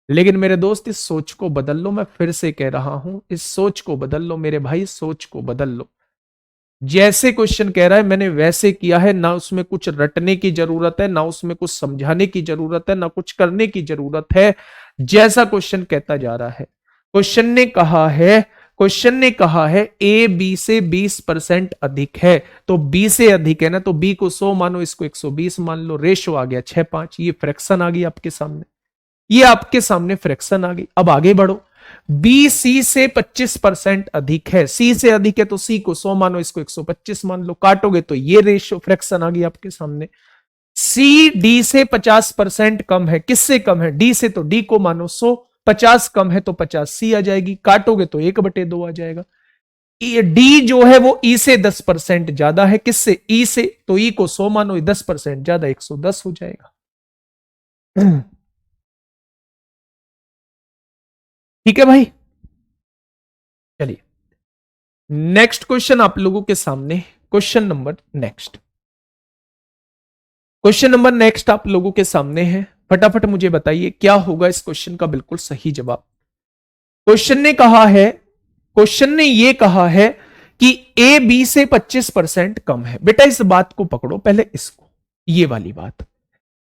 लेकिन मेरे दोस्त इस सोच को बदल लो, मैं फिर से कह रहा हूं, इस सोच को बदल लो मेरे भाई, सोच को बदल लो। जैसे क्वेश्चन कह रहा है मैंने वैसे किया है, ना उसमें कुछ रटने की जरूरत है, ना उसमें कुछ समझाने की जरूरत है, ना कुछ करने की जरूरत है। जैसा क्वेश्चन कहता जा रहा है, क्वेश्चन ने कहा है ए बी से 20% अधिक है, तो बी से अधिक है ना, तो बी को 100 मानो, इसको 120 मान लो, रेशो आ गया 6:5, ये फ्रैक्शन आ गई आपके सामने, ये आपके सामने फ्रैक्शन आ गई। अब आगे बढ़ो, बी सी से 25% अधिक है, सी से अधिक है तो सी को 100 मानो, इसको 125 मान लो, काटोगे तो ये रेशियो फ्रैक्शन आ गई आपके सामने। सी डी से 50% कम है, किससे कम है, डी से, तो डी को मानो 100, 50 कम है तो 50 सी आ जाएगी, काटोगे तो 1/2 आ जाएगा। डी जो है वो ई से 10% ज्यादा है, किससे, ई से, तो ई को 100 मानो, 10% ज्यादा, 110 हो जाएगा। ठीक है भाई, चलिए नेक्स्ट क्वेश्चन आप लोगों के सामने, क्वेश्चन नंबर नेक्स्ट आप लोगों के सामने है। फटाफट मुझे बताइए क्या होगा इस क्वेश्चन का बिल्कुल सही जवाब। क्वेश्चन ने कहा है, क्वेश्चन ने ये कहा है कि ए बी से 25% कम है। बेटा इस बात को पकड़ो पहले, इसको, ये वाली बात,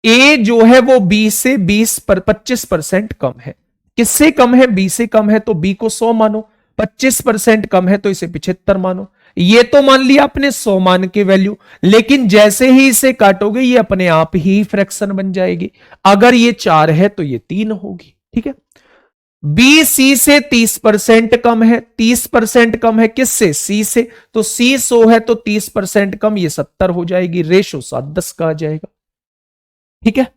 ए जो है वो बी से 25% कम है। किससे कम है, बी से कम है, तो बी को 100 मानो, 25% कम है तो इसे 75 मानो। ये तो मान लिया आपने 100 मान के वैल्यू, लेकिन जैसे ही इसे काटोगे ये अपने आप ही फ्रैक्शन बन जाएगी। अगर ये 4 है तो ये 3 होगी। ठीक है, बी सी से 30% कम है, 30% कम है किससे, सी से, तो सी 100 है तो 30% कम, ये 70 हो जाएगी, रेशो 7:10 का आ जाएगा। ठीक है,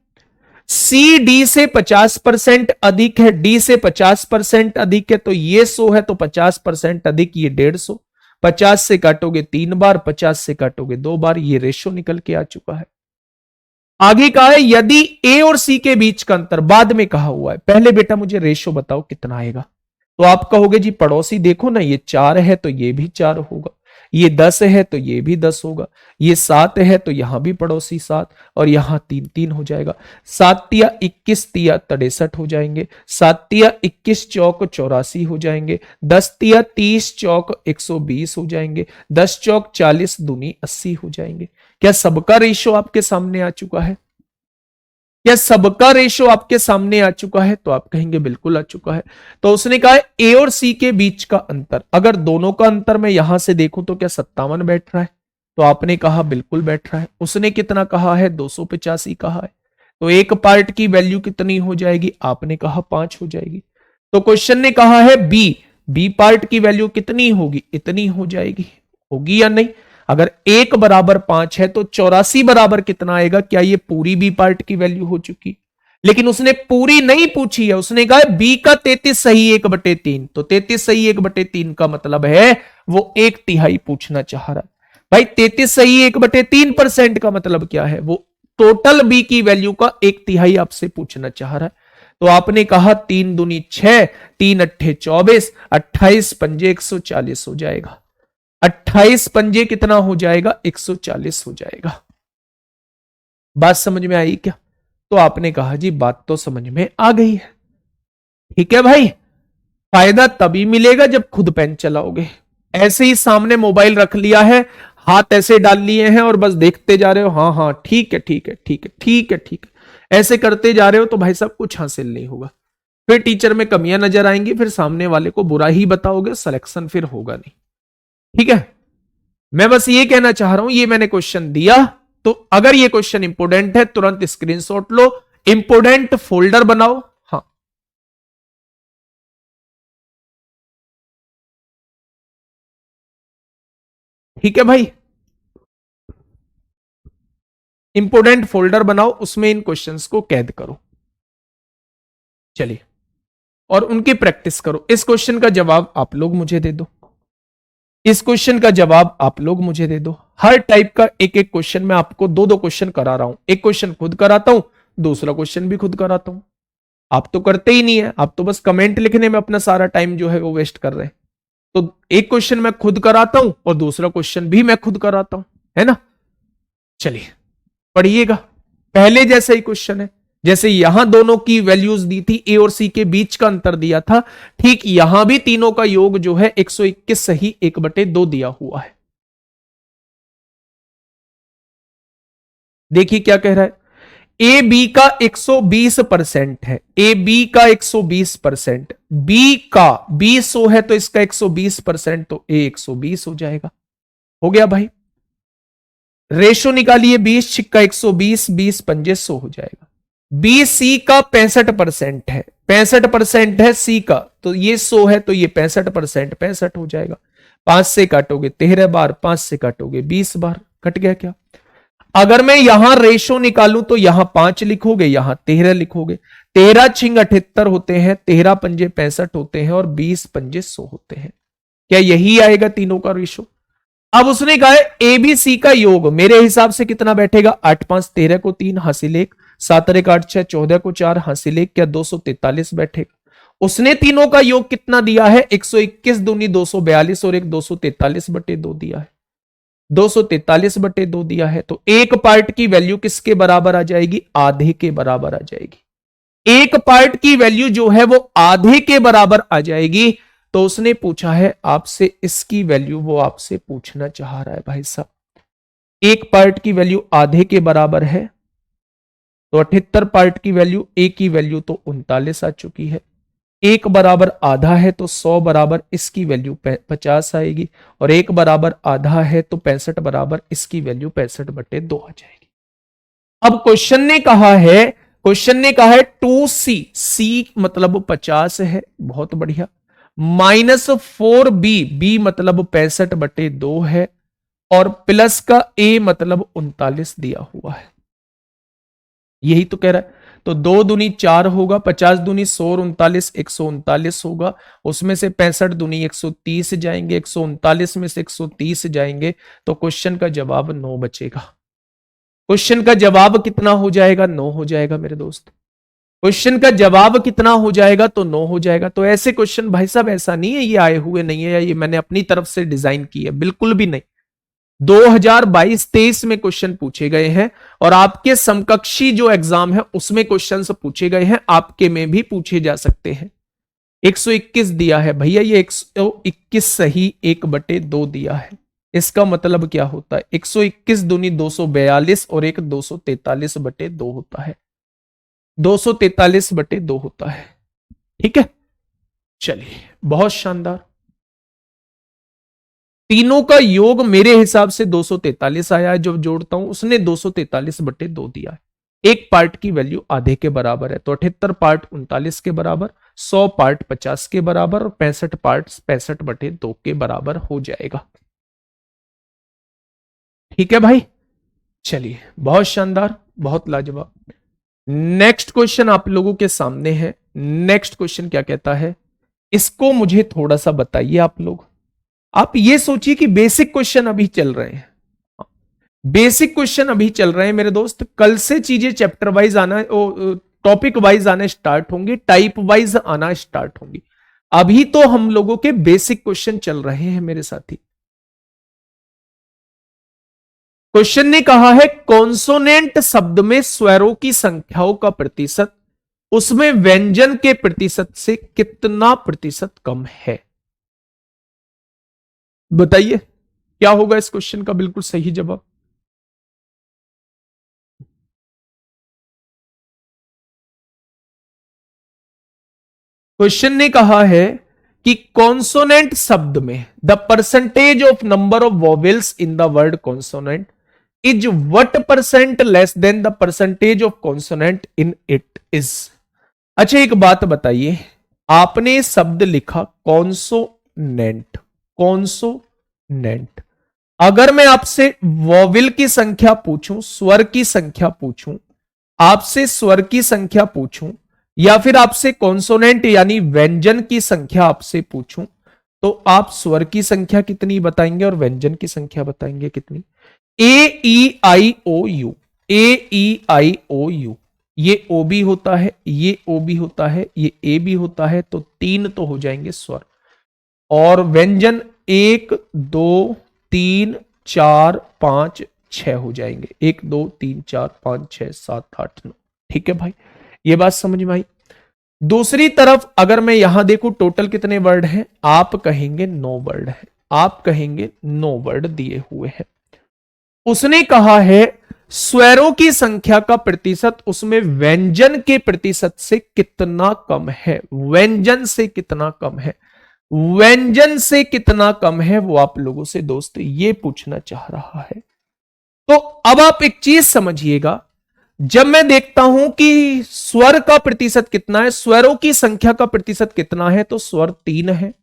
सी डी से 50% अधिक है, डी से 50% अधिक है, तो ये 100 है तो 50% अधिक, ये 150, 50 से काटोगे 3 बार, 50 से काटोगे 2 बार, ये रेशो निकल के आ चुका है। आगे कहा है यदि ए और सी के बीच का अंतर, बाद में कहा हुआ है, पहले बेटा मुझे रेशो बताओ कितना आएगा। तो आप कहोगे जी पड़ोसी देखो ना, ये 4 है तो ये भी 4 होगा, ये 10 है तो ये भी 10 होगा, ये 7 है तो यहां भी पड़ोसी 7, और यहां 3 हो जाएगा। 7 तिया 21, तिया 63 हो जाएंगे, 7 तिया 21 चौक 84 हो जाएंगे, 10 तिया 30 चौक 120 हो जाएंगे, 10 चौक 40 दूनी 80 हो जाएंगे। क्या सबका रेशो आपके सामने आ चुका है? क्या सबका रेशो आपके सामने आ चुका है? तो आप कहेंगे बिल्कुल आ चुका है। तो उसने कहा ए और सी के बीच का अंतर, अगर दोनों का अंतर मैं यहां से देखूं तो क्या 57 बैठ रहा है? तो आपने कहा बिल्कुल बैठ रहा है। उसने कितना कहा है? 285 कहा है। तो एक पार्ट की वैल्यू कितनी हो जाएगी? आपने कहा 5 हो जाएगी। तो क्वेश्चन ने कहा है बी पार्ट की वैल्यू कितनी होगी? इतनी हो जाएगी। होगी या नहीं? अगर 1 बराबर 5 है तो 84 बराबर कितना आएगा? क्या ये पूरी बी पार्ट की वैल्यू हो चुकी? लेकिन उसने पूरी नहीं पूछी है, उसने कहा बी का 33 सही 1/3, तो 33 सही 1/3 का मतलब है वो 1/3 पूछना चाह रहा है। भाई 33 सही 1/3% का मतलब क्या है? वो टोटल बी की वैल्यू का 1/3 आपसे पूछना चाह रहा है। तो आपने कहा 3 दूनी 6, 3 अट्ठे 24, 28 पंजे 140 हो जाएगा। 28 पंजे कितना हो जाएगा? 140 हो जाएगा। बात समझ में आई क्या? तो आपने कहा जी बात तो समझ में आ गई है। ठीक है भाई, फायदा तभी मिलेगा जब खुद पेन चलाओगे। ऐसे ही सामने मोबाइल रख लिया है, हाथ ऐसे डाल लिए हैं और बस देखते जा रहे हो, हाँ हाँ ठीक है ठीक है ठीक है ठीक है ठीक है, ऐसे करते जा रहे हो तो भाई साहब कुछ हासिल नहीं होगा। फिर टीचर में कमियां नजर आएंगी, फिर सामने वाले को बुरा ही बताओगे, सिलेक्शन फिर होगा नहीं। ठीक है, मैं बस ये कहना चाह रहा हूं, ये मैंने क्वेश्चन दिया, तो अगर ये क्वेश्चन इंपोर्टेंट है तुरंत स्क्रीनशॉट लो, इंपोर्टेंट फोल्डर बनाओ। हाँ, ठीक है भाई, इंपोर्टेंट फोल्डर बनाओ, उसमें इन क्वेश्चंस को कैद करो। चलिए और उनकी प्रैक्टिस करो। इस क्वेश्चन का जवाब आप लोग मुझे दे दो, इस क्वेश्चन का जवाब आप लोग मुझे दे दो। हर टाइप का एक एक क्वेश्चन मैं आपको दो दो क्वेश्चन करा रहा हूं, एक क्वेश्चन खुद कराता हूं, दूसरा क्वेश्चन भी खुद कराता हूं। आप तो करते ही नहीं है, आप तो बस कमेंट लिखने में अपना सारा टाइम जो है वो वेस्ट कर रहे हैं। तो एक क्वेश्चन मैं खुद कराता हूं और दूसरा क्वेश्चन भी मैं खुद कराता हूं, है ना। चलिए पढ़िएगा, पहले जैसा ही क्वेश्चन है, जैसे यहां दोनों की वैल्यूज दी थी, ए और सी के बीच का अंतर दिया था, ठीक यहां भी तीनों का योग जो है 121 सही 1/2 दिया हुआ है। देखिए क्या कह रहा है, ए बी का 120% है, ए बी का 120%, बी का बी 100 है तो इसका 120%, तो ए 120 हो जाएगा। हो गया भाई, रेशो निकालिए, 20 छिक्का 120, 20 पंजे 100 हो जाएगा। बी सी का 65% है, 65% है सी का, तो ये 100 है तो ये 65%, 65 हो जाएगा। 5 से काटोगे 13 बार, 5 से काटोगे 20 बार, कट गया क्या। अगर मैं यहां रेशो निकालूं तो यहां 5 लिखोगे, यहां 13 लिखोगे, 13 छिंग 78 होते हैं, 13 पंजे 65 होते हैं और 20 पंजे 100 होते हैं। क्या यही आएगा तीनों का रेशो। अब उसने कहा है ए बी सी का योग मेरे हिसाब से कितना बैठेगा, 8 5 13 को 3 हासिल 1, 7 1 8 6 14 को 4 हासिल 1, क्या 243 बैठेगा। उसने तीनों का योग कितना दिया है, 121 दूनी 242 और एक 243/2 दिया है, 243/2 दिया है। तो एक पार्ट की वैल्यू किसके बराबर आ जाएगी, आधे के बराबर आ जाएगी। एक पार्ट की वैल्यू जो है वो आधे के बराबर आ जाएगी। तो उसने पूछा है आपसे इसकी वैल्यू, वो आपसे पूछना चाह रहा है भाई साहब, एक पार्ट की वैल्यू आधे के बराबर है तो 78 पार्ट की वैल्यू, ए की वैल्यू तो 39 आ चुकी है, एक बराबर आधा है तो 100 बराबर इसकी वैल्यू 50 आएगी, और एक बराबर आधा है तो 65 बराबर इसकी वैल्यू 65/2 आ जाएगी। अब क्वेश्चन ने कहा है 2c, सी मतलब 50 है, बहुत बढ़िया, -4b, बी मतलब 65/2 है, और प्लस का ए मतलब 39 दिया हुआ है। यही तो कह रहा है। तो 2 दूनी 4 होगा, 50 दूनी 100 और 39 139 होगा, उसमें से 65 दूनी 130 जाएंगे, 139 में से 130 जाएंगे, तो क्वेश्चन का जवाब 9 बचेगा। क्वेश्चन का जवाब कितना हो जाएगा, 9 हो जाएगा मेरे दोस्त। क्वेश्चन का जवाब कितना हो जाएगा, तो 9 हो जाएगा। तो ऐसे क्वेश्चन भाई साहब ऐसा नहीं है ये आए हुए नहीं है, या ये मैंने अपनी तरफ से डिजाइन की है, बिल्कुल भी नहीं। 2022-23 में क्वेश्चन पूछे गए हैं, और आपके समकक्षी जो एग्जाम है उसमें क्वेश्चन पूछे गए हैं, आपके में भी पूछे जा सकते हैं। 121 दिया है भैया, ये 121 सही 1/2 दिया है। इसका मतलब क्या होता है, 121 दूनी 242 और एक 243/2 होता है, 243/2 होता है। ठीक है, चलिए बहुत शानदार। तीनों का योग मेरे हिसाब से 243 आया है, जो जोड़ता हूं उसने 243/2 दिया है। एक पार्ट की वैल्यू आधे के बराबर है, तो 78 पार्ट 39 के बराबर, 100 पार्ट 50 के बराबर और 65 पार्ट 65/2 के बराबर हो जाएगा। ठीक है भाई, चलिए बहुत शानदार, बहुत लाजवाब। नेक्स्ट क्वेश्चन आप लोगों के सामने है। नेक्स्ट क्वेश्चन क्या कहता है, इसको मुझे थोड़ा सा बताइए आप लोग। आप ये सोचिए कि बेसिक क्वेश्चन अभी चल रहे हैं, बेसिक क्वेश्चन अभी चल रहे हैं मेरे दोस्त। कल से चीजें चैप्टर वाइज आना, टॉपिक वाइज आना स्टार्ट होंगी, टाइप वाइज आना स्टार्ट होंगी। अभी तो हम लोगों के बेसिक क्वेश्चन चल रहे हैं मेरे साथी। क्वेश्चन ने कहा है कॉन्सोनेंट शब्द में स्वरों की संख्याओं का प्रतिशत उसमें व्यंजन के प्रतिशत से कितना प्रतिशत कम है। बताइए क्या होगा इस क्वेश्चन का बिल्कुल सही जवाब। क्वेश्चन ने कहा है कि कॉन्सोनेंट शब्द में the percentage of number of vowels in the word consonant is what percent less than the percentage of consonant in it is. अच्छा एक बात बताइए, आपने शब्द लिखा कॉन्सोनेंट, कॉन्सोनेंट, अगर मैं आपसे वॉवेल की संख्या पूछूं, स्वर की संख्या पूछूं, आपसे स्वर की संख्या पूछूं, या फिर आपसे कॉन्सोनेंट यानी व्यंजन की संख्या आपसे पूछूं, तो आप स्वर की संख्या कितनी बताएंगे और व्यंजन की संख्या बताएंगे कितनी? ए ई आई ओ you, A E I O you, ये ओ भी होता है, ये ओ भी होता है, ये ए भी होता है, तो 3 तो हो जाएंगे स्वर। और व्यंजन 1 2 3 4 5 6 हो जाएंगे, 1 2 3 4 5 6 7 8 9। ठीक है भाई, ये बात समझ में आई। दूसरी तरफ अगर मैं यहां देखूं टोटल कितने वर्ड हैं, आप कहेंगे 9 वर्ड है, आप कहेंगे 9 वर्ड दिए हुए हैं। उसने कहा है स्वरों की संख्या का प्रतिशत उसमें व्यंजन के प्रतिशत से कितना कम है, व्यंजन से कितना कम है, व्यंजन से कितना कम है, वो आप लोगों से दोस्त ये पूछना चाह रहा है। तो अब आप एक चीज समझिएगा, जब मैं देखता हूं कि स्वर का प्रतिशत कितना है, स्वरों की संख्या का प्रतिशत कितना है, तो स्वर 3 है,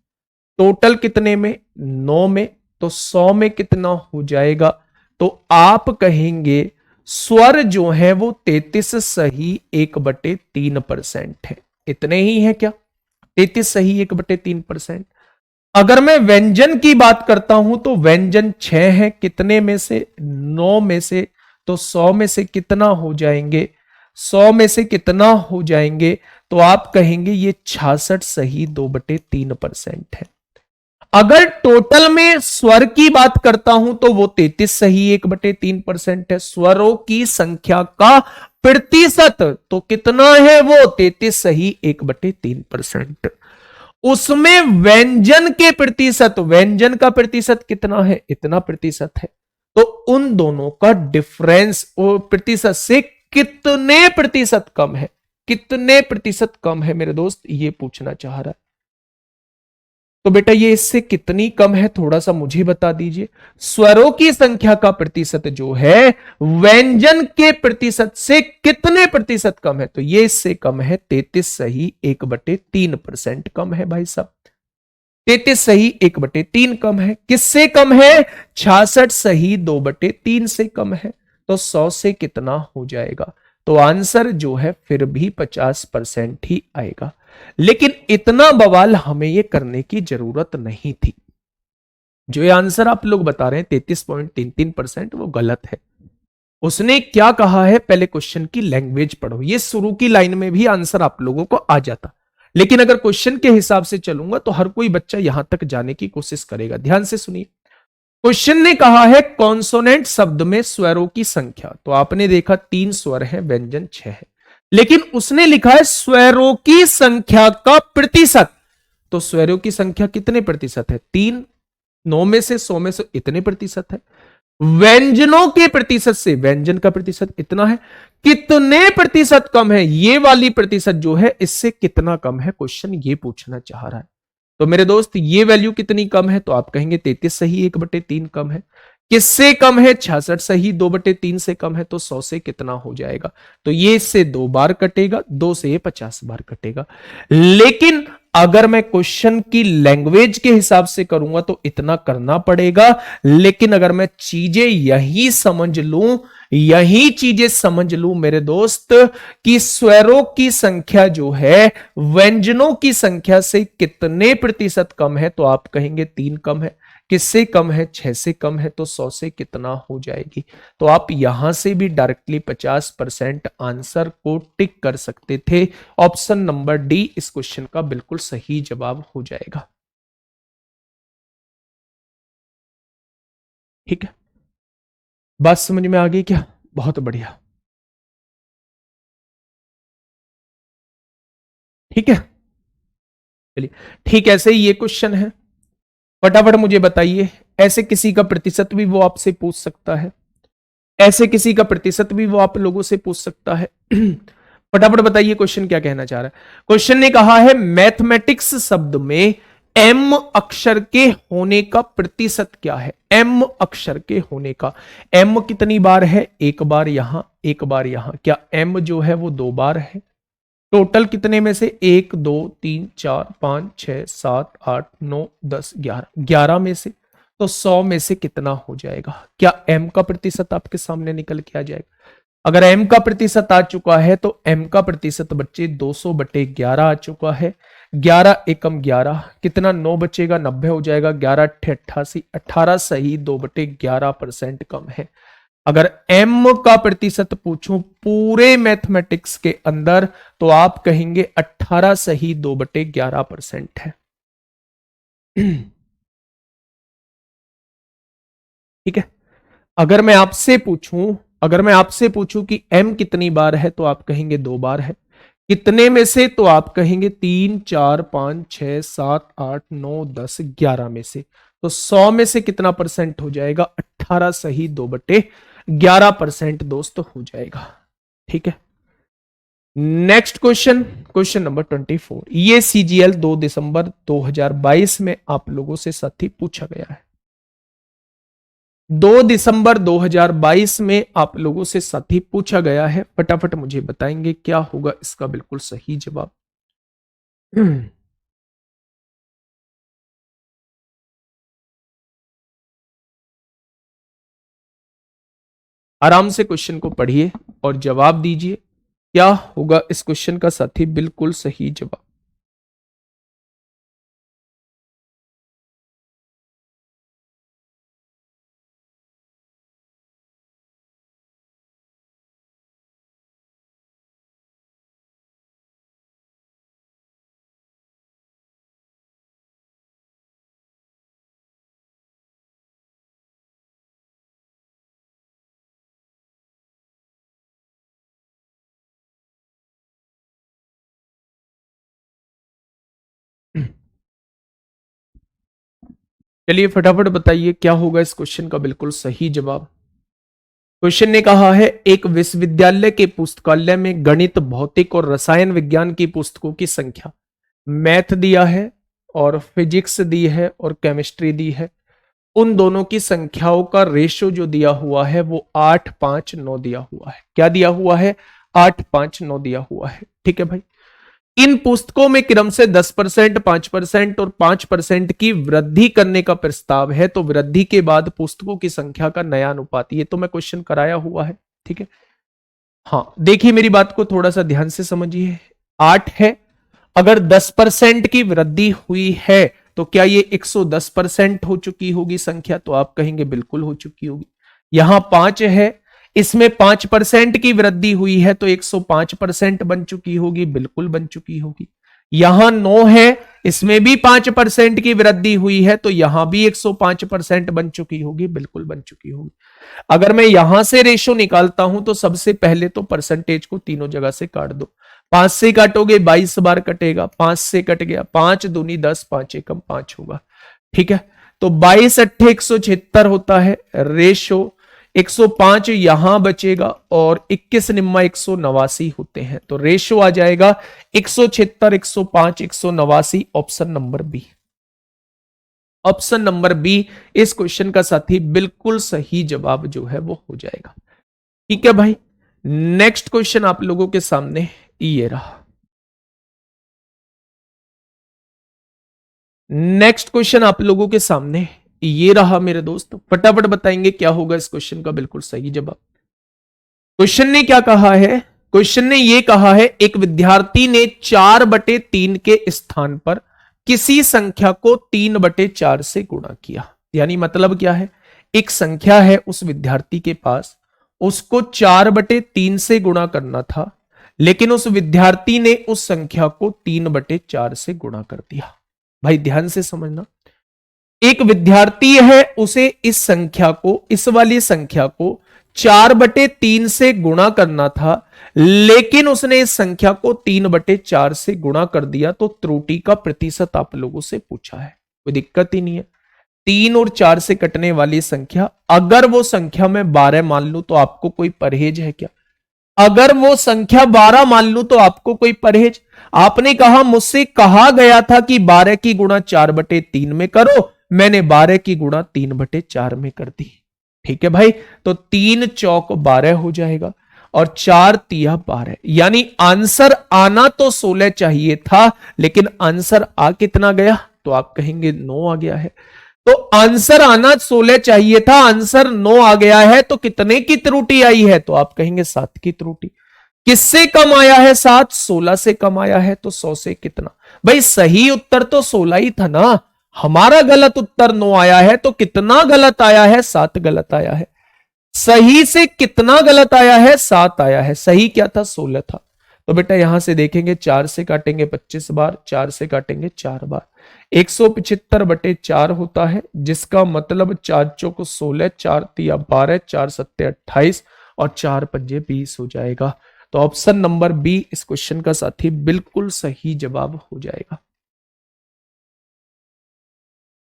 टोटल कितने में 9 में, तो 100 में कितना हो जाएगा, तो आप कहेंगे स्वर जो है वो 33 सही 1/3% है। इतने ही है क्या? 33 सही 1/3%। अगर मैं व्यंजन की बात करता हूं तो व्यंजन 6 है, कितने में से? 9 में से, तो 100 में से कितना हो जाएंगे, 100 में से कितना हो जाएंगे, तो आप कहेंगे ये 66 सही 2/3% है। अगर टोटल में स्वर की बात करता हूं तो वो 33 सही 1/3% है। स्वरों की संख्या का प्रतिशत तो कितना है वो 33 सही 1/3%। उसमें व्यंजन के प्रतिशत, व्यंजन का प्रतिशत कितना है? इतना प्रतिशत है। तो उन दोनों का डिफरेंस वो प्रतिशत से कितने प्रतिशत कम है, कितने प्रतिशत कम है मेरे दोस्त, ये पूछना चाह रहा है। तो बेटा ये इससे कितनी कम है थोड़ा सा मुझे बता दीजिए। स्वरों की संख्या का प्रतिशत जो है व्यंजन के प्रतिशत से कितने प्रतिशत कम है, तो ये इससे कम है 33 सही 1/3% कम है भाई साहब। 33 सही 1/3 कम है। किससे कम है? 66 सही 2/3 से कम है। तो 100 से कितना हो जाएगा? तो आंसर जो है फिर भी 50% ही आएगा। लेकिन इतना बवाल हमें ये करने की जरूरत नहीं थी। जो ये आंसर आप लोग बता रहे हैं 33.33%, वो गलत है। उसने क्या कहा है, पहले क्वेश्चन की लैंग्वेज पढ़ो। ये शुरू की लाइन में भी आंसर आप लोगों को आ जाता, लेकिन अगर क्वेश्चन के हिसाब से चलूंगा तो हर कोई बच्चा यहां तक जाने की कोशिश करेगा। ध्यान से सुनिए, क्वेश्चन ने कहा है कॉन्सोनेंट शब्द में स्वरों की संख्या। तो आपने देखा 3 स्वर हैं, व्यंजन 6 है, लेकिन उसने लिखा है स्वरों की संख्या का प्रतिशत। तो स्वरों की संख्या कितने प्रतिशत है? 3। 9 में से 100 में से इतने प्रतिशत है। व्यंजनों के प्रतिशत से व्यंजन का प्रतिशत इतना है, कितने प्रतिशत कम है? ये वाली प्रतिशत जो है इससे कितना कम है, क्वेश्चन ये पूछना चाह रहा है। तो मेरे दोस्त ये वैल्यू कितनी कम है? तो आप कहेंगे 33 सही 1/3 कम है। किससे कम है? 66 सही 2/3 से कम है। तो 100 से कितना हो जाएगा? तो ये इससे 2 बार कटेगा, 2 से ये 50 बार कटेगा। लेकिन अगर मैं क्वेश्चन की लैंग्वेज के हिसाब से करूंगा तो इतना करना पड़ेगा। लेकिन अगर मैं चीजें यही समझ लूं, यही चीजें समझ लूं मेरे दोस्त कि स्वरों की संख्या जो है व्यंजनों की संख्या से कितने प्रतिशत कम है, तो आप कहेंगे 3 कम है। किससे कम है? 6 से कम है। तो 100 से कितना हो जाएगी? तो आप यहां से भी डायरेक्टली 50% आंसर को टिक कर सकते थे। ऑप्शन नंबर डी इस क्वेश्चन का बिल्कुल सही जवाब हो जाएगा। ठीक है, बात समझ में आ गई क्या? बहुत बढ़िया। ठीक है, चलिए ठीक, ऐसे ही ये क्वेश्चन है, फटाफट मुझे बताइए। ऐसे किसी का प्रतिशत भी वो आपसे पूछ सकता है, ऐसे किसी का प्रतिशत भी वो आप लोगों से पूछ सकता है। फटाफट बताइए क्वेश्चन क्या कहना चाह रहा है। क्वेश्चन ने कहा है मैथमेटिक्स शब्द में एम अक्षर के होने का प्रतिशत क्या है? एम अक्षर के होने का, एम कितनी बार है? 1 बार यहां, 1 बार यहां। क्या एम जो है वो 2 बार है? टोटल कितने में से? 1 2 3 4 5 6 7 8 9 10 11, 11 में से। तो 100 में से कितना हो जाएगा? क्या m का प्रतिशत आपके सामने निकल के आ जाएगा? अगर m का प्रतिशत आ चुका है तो m का प्रतिशत बच्चे 200/11 आ चुका है। 11 एकम 11 कितना 9 बचेगा, 90 हो जाएगा। 11 अट्ठे 88, 18 सही 2/11% कम है। अगर m का प्रतिशत पूछूं पूरे मैथमेटिक्स के अंदर तो आप कहेंगे 18 सही 2/11% है। ठीक है। अगर मैं आपसे पूछूं कि m कितनी बार है तो आप कहेंगे 2 बार है। कितने में से तो आप कहेंगे 3, 4, 5, 6, 7, 8, 9, 10, 11 में से। तो 100 में से कितना परसेंट हो जाएगा, 18 सही 2/11% दोस्त हो जाएगा। ठीक है। Next question, question number 24। ये CGL 2 दिसंबर 2022 में आप लोगों से साथी पूछा गया है। 2 दिसंबर 2022 में आप लोगों से साथी पूछा गया है। फटाफट मुझे बताएंगे क्या होगा इसका बिल्कुल सही जवाब। आराम से क्वेश्चन को पढ़िए और जवाब दीजिए, क्या होगा इस क्वेश्चन का साथी बिल्कुल सही जवाब। चलिए फटाफट बताइए क्या होगा इस क्वेश्चन का बिल्कुल सही जवाब। क्वेश्चन ने कहा है एक विश्वविद्यालय के पुस्तकालय में गणित, भौतिक और रसायन विज्ञान की पुस्तकों की संख्या, मैथ दिया है और फिजिक्स दी है और केमिस्ट्री दी है। उन दोनों की संख्याओं का रेशो जो दिया हुआ है वो 8:5:9 दिया हुआ है। क्या दिया हुआ है, 8:5:9 दिया हुआ है। ठीक है भाई। इन पुस्तकों में क्रम से 10%, 5% और 5% की वृद्धि करने का प्रस्ताव है। तो वृद्धि के बाद पुस्तकों की संख्या का नया अनुपात, ये तो मैं क्वेश्चन कराया हुआ है। ठीक है। हाँ देखिए मेरी बात को थोड़ा सा ध्यान से समझिए। 8 है, अगर 10% की वृद्धि हुई है तो क्या ये 110% हो चुकी होगी संख्या, तो आप कहेंगे बिल्कुल हो चुकी होगी। यहां 5 है, इसमें 5% की वृद्धि हुई है तो 105% बन चुकी होगी, बिल्कुल बन चुकी होगी। यहां 9 है, इसमें भी 5% की वृद्धि हुई है तो यहां भी 105% बन चुकी होगी, बिल्कुल बन चुकी होगी। अगर मैं यहां से रेशो निकालता हूं तो सबसे पहले तो परसेंटेज को तीनों जगह से काट दो। 5 से काटोगे 22 बार कटेगा, 5 से कट गया, 5 दूनी 10, 5 एकम 5 होगा। ठीक है। तो 22 अट्ठे 176 होता है रेशो, 105 यहां बचेगा और 21 निम्मा 189 होते हैं। तो रेशो आ जाएगा 176, 105, 189। Option number B, option number B इस क्वेश्चन का साथी बिल्कुल सही जवाब जो है वो हो जाएगा। ठीक है भाई। नेक्स्ट क्वेश्चन आप लोगों के सामने ये रहा। नेक्स्ट क्वेश्चन आप लोगों के सामने ये रहा मेरे दोस्त। फटाफट बताएंगे क्या होगा इस क्वेश्चन का बिल्कुल सही जवाब। क्वेश्चन ने क्या कहा है, क्वेश्चन ने ये कहा है एक विद्यार्थी ने 4/3 के स्थान पर किसी संख्या को 3/4 से गुणा किया। यानी मतलब क्या है, एक संख्या है उस विद्यार्थी के पास, उसको 4/3 से गुणा करना था, लेकिन उस विद्यार्थी ने उस संख्या को 3/4 से गुणा कर दिया। भाई ध्यान से समझना, एक विद्यार्थी है, उसे इस संख्या को, इस वाली संख्या को 4/3 से गुणा करना था, लेकिन उसने इस संख्या को 3/4 से गुणा कर दिया। तो त्रुटि का प्रतिशत आप लोगों से पूछा है, कोई दिक्कत ही नहीं है। 3 और 4 से कटने वाली संख्या, अगर वो संख्या मैं 12 मान लूं तो आपको कोई परहेज है क्या? अगर वो संख्या 12 मान लूं तो आपको कोई परहेज? आपने कहा, मुझसे कहा गया था कि 12 की गुणा 4/3 में करो, मैंने 12 की गुणा 3/4 में कर दी। ठीक है भाई। तो 3 चौक 12 हो जाएगा और 4 तिया 12, यानी आंसर आना तो 16 चाहिए था, लेकिन आंसर आ कितना गया, तो आप कहेंगे 9 आ गया है। तो आंसर आना 16 चाहिए था, आंसर 9 आ गया है, तो कितने की त्रुटि आई है? तो आप कहेंगे 7 की त्रुटि। किससे कम आया है? 7 16 से कम आया है, तो 100 से कितना? भाई सही उत्तर तो 16 ही था ना, हमारा गलत उत्तर 9 आया है, तो कितना गलत आया है? 7 गलत आया है। सही से कितना गलत आया है? 7 आया है। सही क्या था? 16 था। तो बेटा यहां से देखेंगे, 4 से काटेंगे 25 बार, 4 से काटेंगे 4 बार, 175/4 होता है, जिसका मतलब 4 चौक 16, 4 तिया 12, 4 सत्ते 28 और 4 पंजे 20 हो जाएगा। तो ऑप्शन नंबर बी इस क्वेश्चन का साथी बिल्कुल सही जवाब हो जाएगा।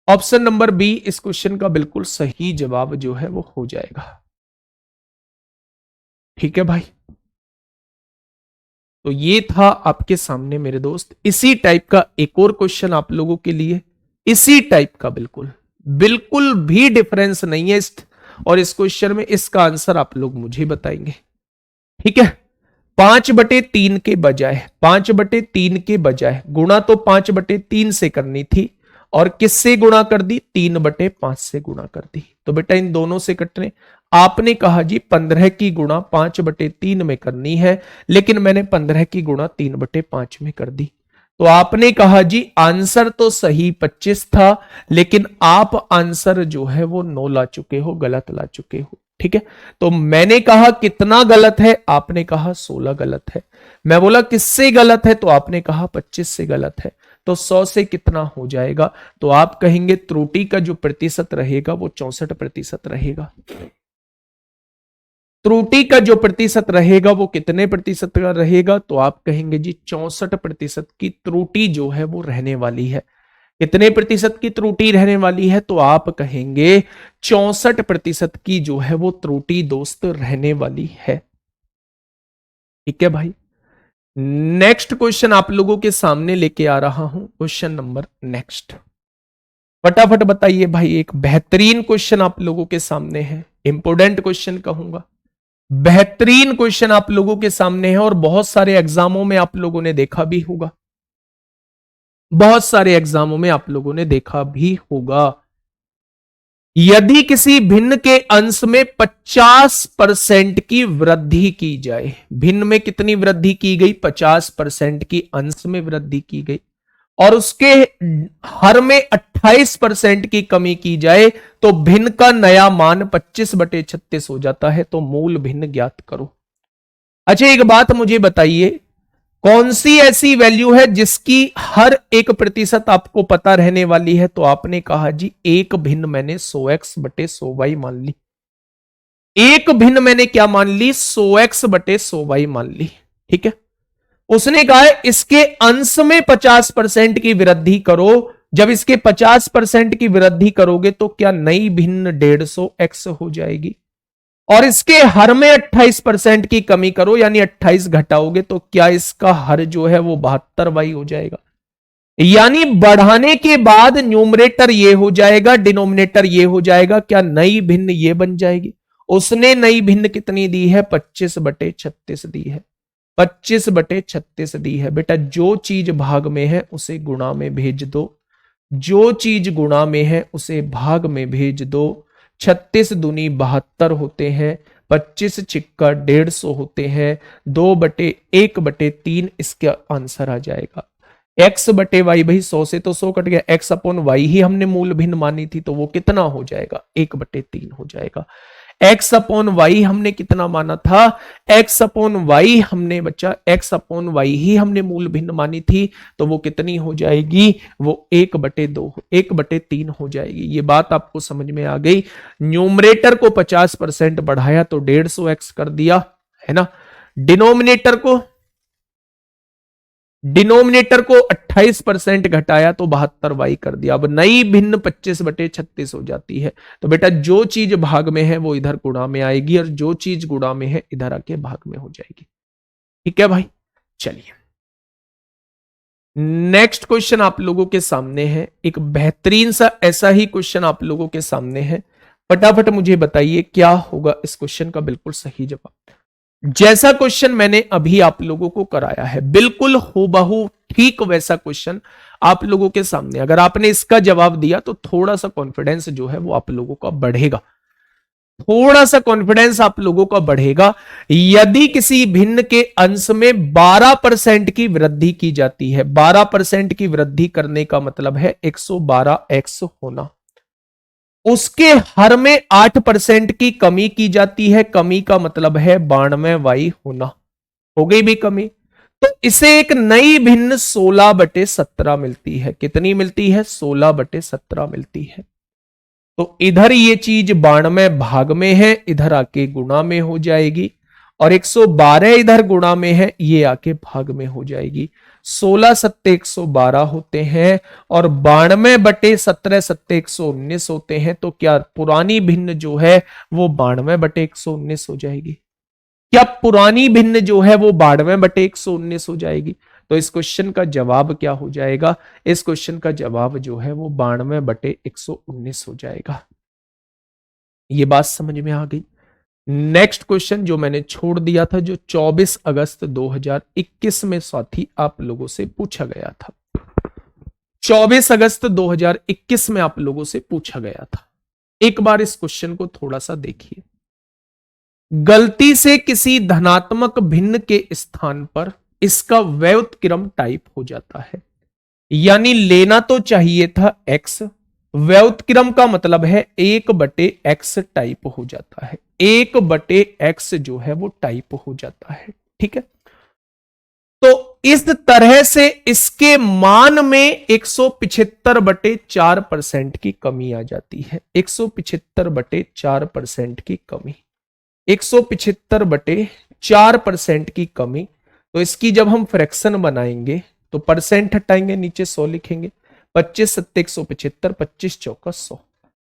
ऑप्शन नंबर बी इस क्वेश्चन का बिल्कुल सही जवाब जो है वो हो जाएगा। ठीक है भाई, तो ये था आपके सामने मेरे दोस्त, इसी टाइप का एक और क्वेश्चन आप लोगों के लिए, इसी टाइप का, बिल्कुल बिल्कुल भी डिफरेंस नहीं है और इस क्वेश्चन में इसका आंसर आप लोग मुझे बताएंगे। ठीक है, 5/3 के बजाय, 5/3 के बजाय गुणा तो 5/3 से करनी थी, और किससे गुणा कर दी? 3/5 से गुणा कर दी। तो बेटा इन दोनों से कटने, आपने कहा जी 15 की गुणा 5/3 में करनी है, लेकिन मैंने 15 की गुणा 3/5 में कर दी। तो आपने कहा जी आंसर तो सही 25 था, लेकिन आप आंसर जो है वो 9 ला चुके हो, गलत ला चुके हो। ठीक है, तो मैंने कहा कितना गलत है? आपने कहा 16 गलत है। मैं बोला किससे गलत है? तो आपने कहा 25 से गलत है। तो 100 से कितना हो जाएगा? तो आप कहेंगे त्रुटि का जो प्रतिशत रहेगा वो 64% रहेगा। त्रुटि का जो प्रतिशत रहेगा वो कितने प्रतिशत का रहेगा? तो आप कहेंगे जी 64% की त्रुटि जो है वो रहने वाली है। कितने प्रतिशत की त्रुटि रहने वाली है? तो आप कहेंगे 64% की जो है वो त्रुटि दोस्त रहने वाली है। ठीक है भाई, नेक्स्ट क्वेश्चन आप लोगों के सामने लेके आ रहा हूं, क्वेश्चन नंबर नेक्स्ट। फटाफट बताइए भाई, एक बेहतरीन क्वेश्चन आप लोगों के सामने है, इंपोर्टेंट क्वेश्चन कहूंगा, बेहतरीन क्वेश्चन आप लोगों के सामने है, और बहुत सारे एग्जामों में आप लोगों ने देखा भी होगा, बहुत सारे एग्जामों में आप लोगों ने देखा भी होगा। यदि किसी भिन्न के अंश में 50% की वृद्धि की जाए, भिन्न में कितनी वृद्धि की गई? 50% की अंश में वृद्धि की गई, और उसके हर में 28% की कमी की जाए, तो भिन्न का नया मान 25/36 हो जाता है। तो मूल भिन्न ज्ञात करो। अच्छा एक बात मुझे बताइए, कौन सी ऐसी वैल्यू है जिसकी हर 1% आपको पता रहने वाली है? तो आपने कहा जी एक भिन्न मैंने 100x/100y मान ली। एक भिन्न मैंने क्या मान ली? 100x/100y मान ली। ठीक है, उसने कहा है इसके अंश में 50% की वृद्धि करो। जब इसके 50% की वृद्धि करोगे तो क्या नई भिन्न 150x हो जाएगी, और इसके हर में 28% की कमी करो, यानी 28 घटाओगे तो क्या इसका हर जो है वो 72y हो जाएगा। यानी बढ़ाने के बाद न्यूमरेटर ये हो जाएगा, डिनोमिनेटर ये हो जाएगा, क्या नई भिन्न ये बन जाएगी। उसने नई भिन्न कितनी दी है? 25/36 दी है, 25/36 दी है। बेटा जो चीज भाग में है उसे गुणा में भेज दो, जो चीज गुणा में है उसे भाग में भेज दो। 36 दूनी 72 होते हैं, 25 छिक्का 150 होते हैं, 2/1/3 इसका आंसर आ जाएगा। x/y भाई 100 से तो 100 कट गया, x/y ही हमने मूल भिन्न मानी थी, तो वो कितना हो जाएगा? 1/3 हो जाएगा। x/y हमने कितना माना था? x/y हमने बच्चा x/y ही हमने मूल भिन्न मानी थी, तो वो कितनी हो जाएगी? वो 1/2 1/3 हो जाएगी। ये बात आपको समझ में आ गई। न्यूमरेटर को 50% बढ़ाया तो 150x कर दिया, है ना। डिनोमिनेटर को 28% घटाया तो 72y कर दिया। अब नई भिन्न 25/36 हो जाती है। तो बेटा जो चीज भाग में है वो इधर गुणा में आएगी, और जो चीज गुणा में है इधर आके भाग में हो जाएगी। ठीक है भाई, चलिए नेक्स्ट क्वेश्चन आप लोगों के सामने है, एक बेहतरीन सा ऐसा ही क्वेश्चन आप लोगों के सामने है। फटाफट मुझे बताइए क्या होगा इस क्वेश्चन का बिल्कुल सही जवाब। जैसा क्वेश्चन मैंने अभी आप लोगों को कराया है, बिल्कुल हूबहू ठीक वैसा क्वेश्चन आप लोगों के सामने। अगर आपने इसका जवाब दिया तो थोड़ा सा कॉन्फिडेंस जो है वो आप लोगों का बढ़ेगा, थोड़ा सा कॉन्फिडेंस आप लोगों का बढ़ेगा। यदि किसी भिन्न के अंश में 12% की वृद्धि की जाती है, 12% की वृद्धि करने का मतलब है 112x होना, उसके हर में 8% की कमी की जाती है, कमी का मतलब है 92y होना, हो गई भी कमी, तो इसे एक नई भिन्न 16/17 मिलती है। कितनी मिलती है? 16/17 मिलती है। तो इधर ये चीज 92 भाग में है, इधर आके गुणा में हो जाएगी, और 112 इधर गुणा में है, ये आके भाग में हो जाएगी। 16 सत्ते 112 होते हैं और 92/17 सत्ते 119 होते हैं। तो क्या पुरानी भिन्न जो है वो 92/119 हो जाएगी? क्या पुरानी भिन्न जो है वो 92/119 हो जाएगी? तो इस क्वेश्चन का जवाब क्या हो जाएगा? इस क्वेश्चन का जवाब जो है वो 92/119 हो जाएगा। ये बात समझ में आ गई? नेक्स्ट क्वेश्चन जो मैंने छोड़ दिया था, जो 24 अगस्त 2021 में साथी आप लोगों से पूछा गया था, 24 अगस्त 2021 में आप लोगों से पूछा गया था। एक बार इस क्वेश्चन को थोड़ा सा देखिए। गलती से किसी धनात्मक भिन्न के स्थान पर इसका व्युत्क्रम टाइप हो जाता है, यानी लेना तो चाहिए था x, व्युत्क्रम का मतलब है 1/x टाइप हो जाता है, 1/x जो है वो टाइप हो जाता है। ठीक है, तो इस तरह से इसके मान में 175/4% की कमी आ जाती है, 175/4% की कमी, 175/4% की कमी। तो इसकी जब हम फ्रैक्शन बनाएंगे तो परसेंट हटाएंगे, नीचे 100 लिखेंगे, 25 सत्ते 175, 25 चौका 100,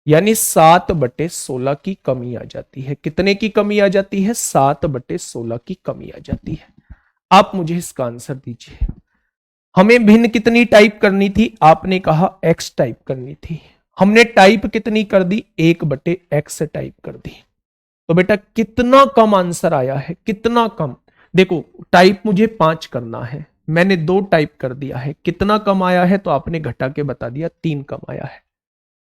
यानी 7/16 की कमी आ जाती है। कितने की कमी आ जाती है? 7/16 की कमी आ जाती है। आप मुझे इसका आंसर दीजिए। हमें भिन्न कितनी टाइप करनी थी? आपने कहा x टाइप करनी थी, हमने टाइप कितनी कर दी? 1/x टाइप कर दी। तो बेटा कितना कम आंसर आया है, कितना कम। देखो टाइप मुझे 5 करना है, मैंने 2 टाइप कर दिया है, कितना कम आया है? तो आपने घटा के बता दिया 3 कम आया है।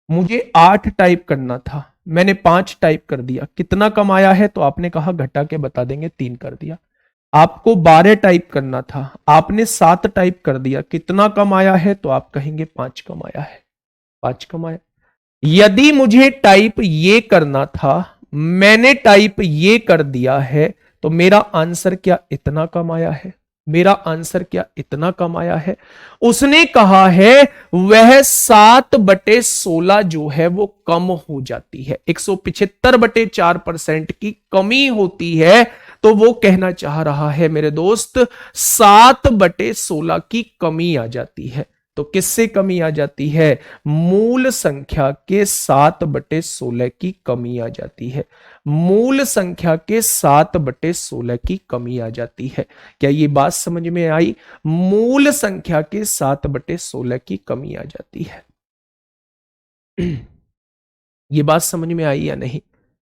मुझे 8 टाइप करना था, मैंने 5 टाइप कर दिया, कितना कम आया है? तो आपने कहा घटा के बता देंगे, 3 कर दिया। आपको 12 टाइप करना था, आपने 7 टाइप कर दिया, कितना कम आया है? तो आप कहेंगे 5 कम आया है, 5 कम आया। यदि मुझे टाइप ये करना था, मैंने टाइप ये कर दिया है, तो मेरा आंसर क्या इतना कम आया है? मेरा आंसर क्या इतना कम आया है? उसने कहा है वह 7/16 जो है वो कम हो जाती है, 175/4% की कमी होती है। तो वो कहना चाह रहा है मेरे दोस्त 7/16 की कमी आ जाती है। तो किससे कमी आ जाती है? मूल संख्या के 7/16 की कमी आ जाती है, मूल संख्या के 7/16 की कमी आ जाती है। क्या ये बात समझ में आई? मूल संख्या के 7/16 की कमी आ जाती है। ये बात समझ में आई या नहीं?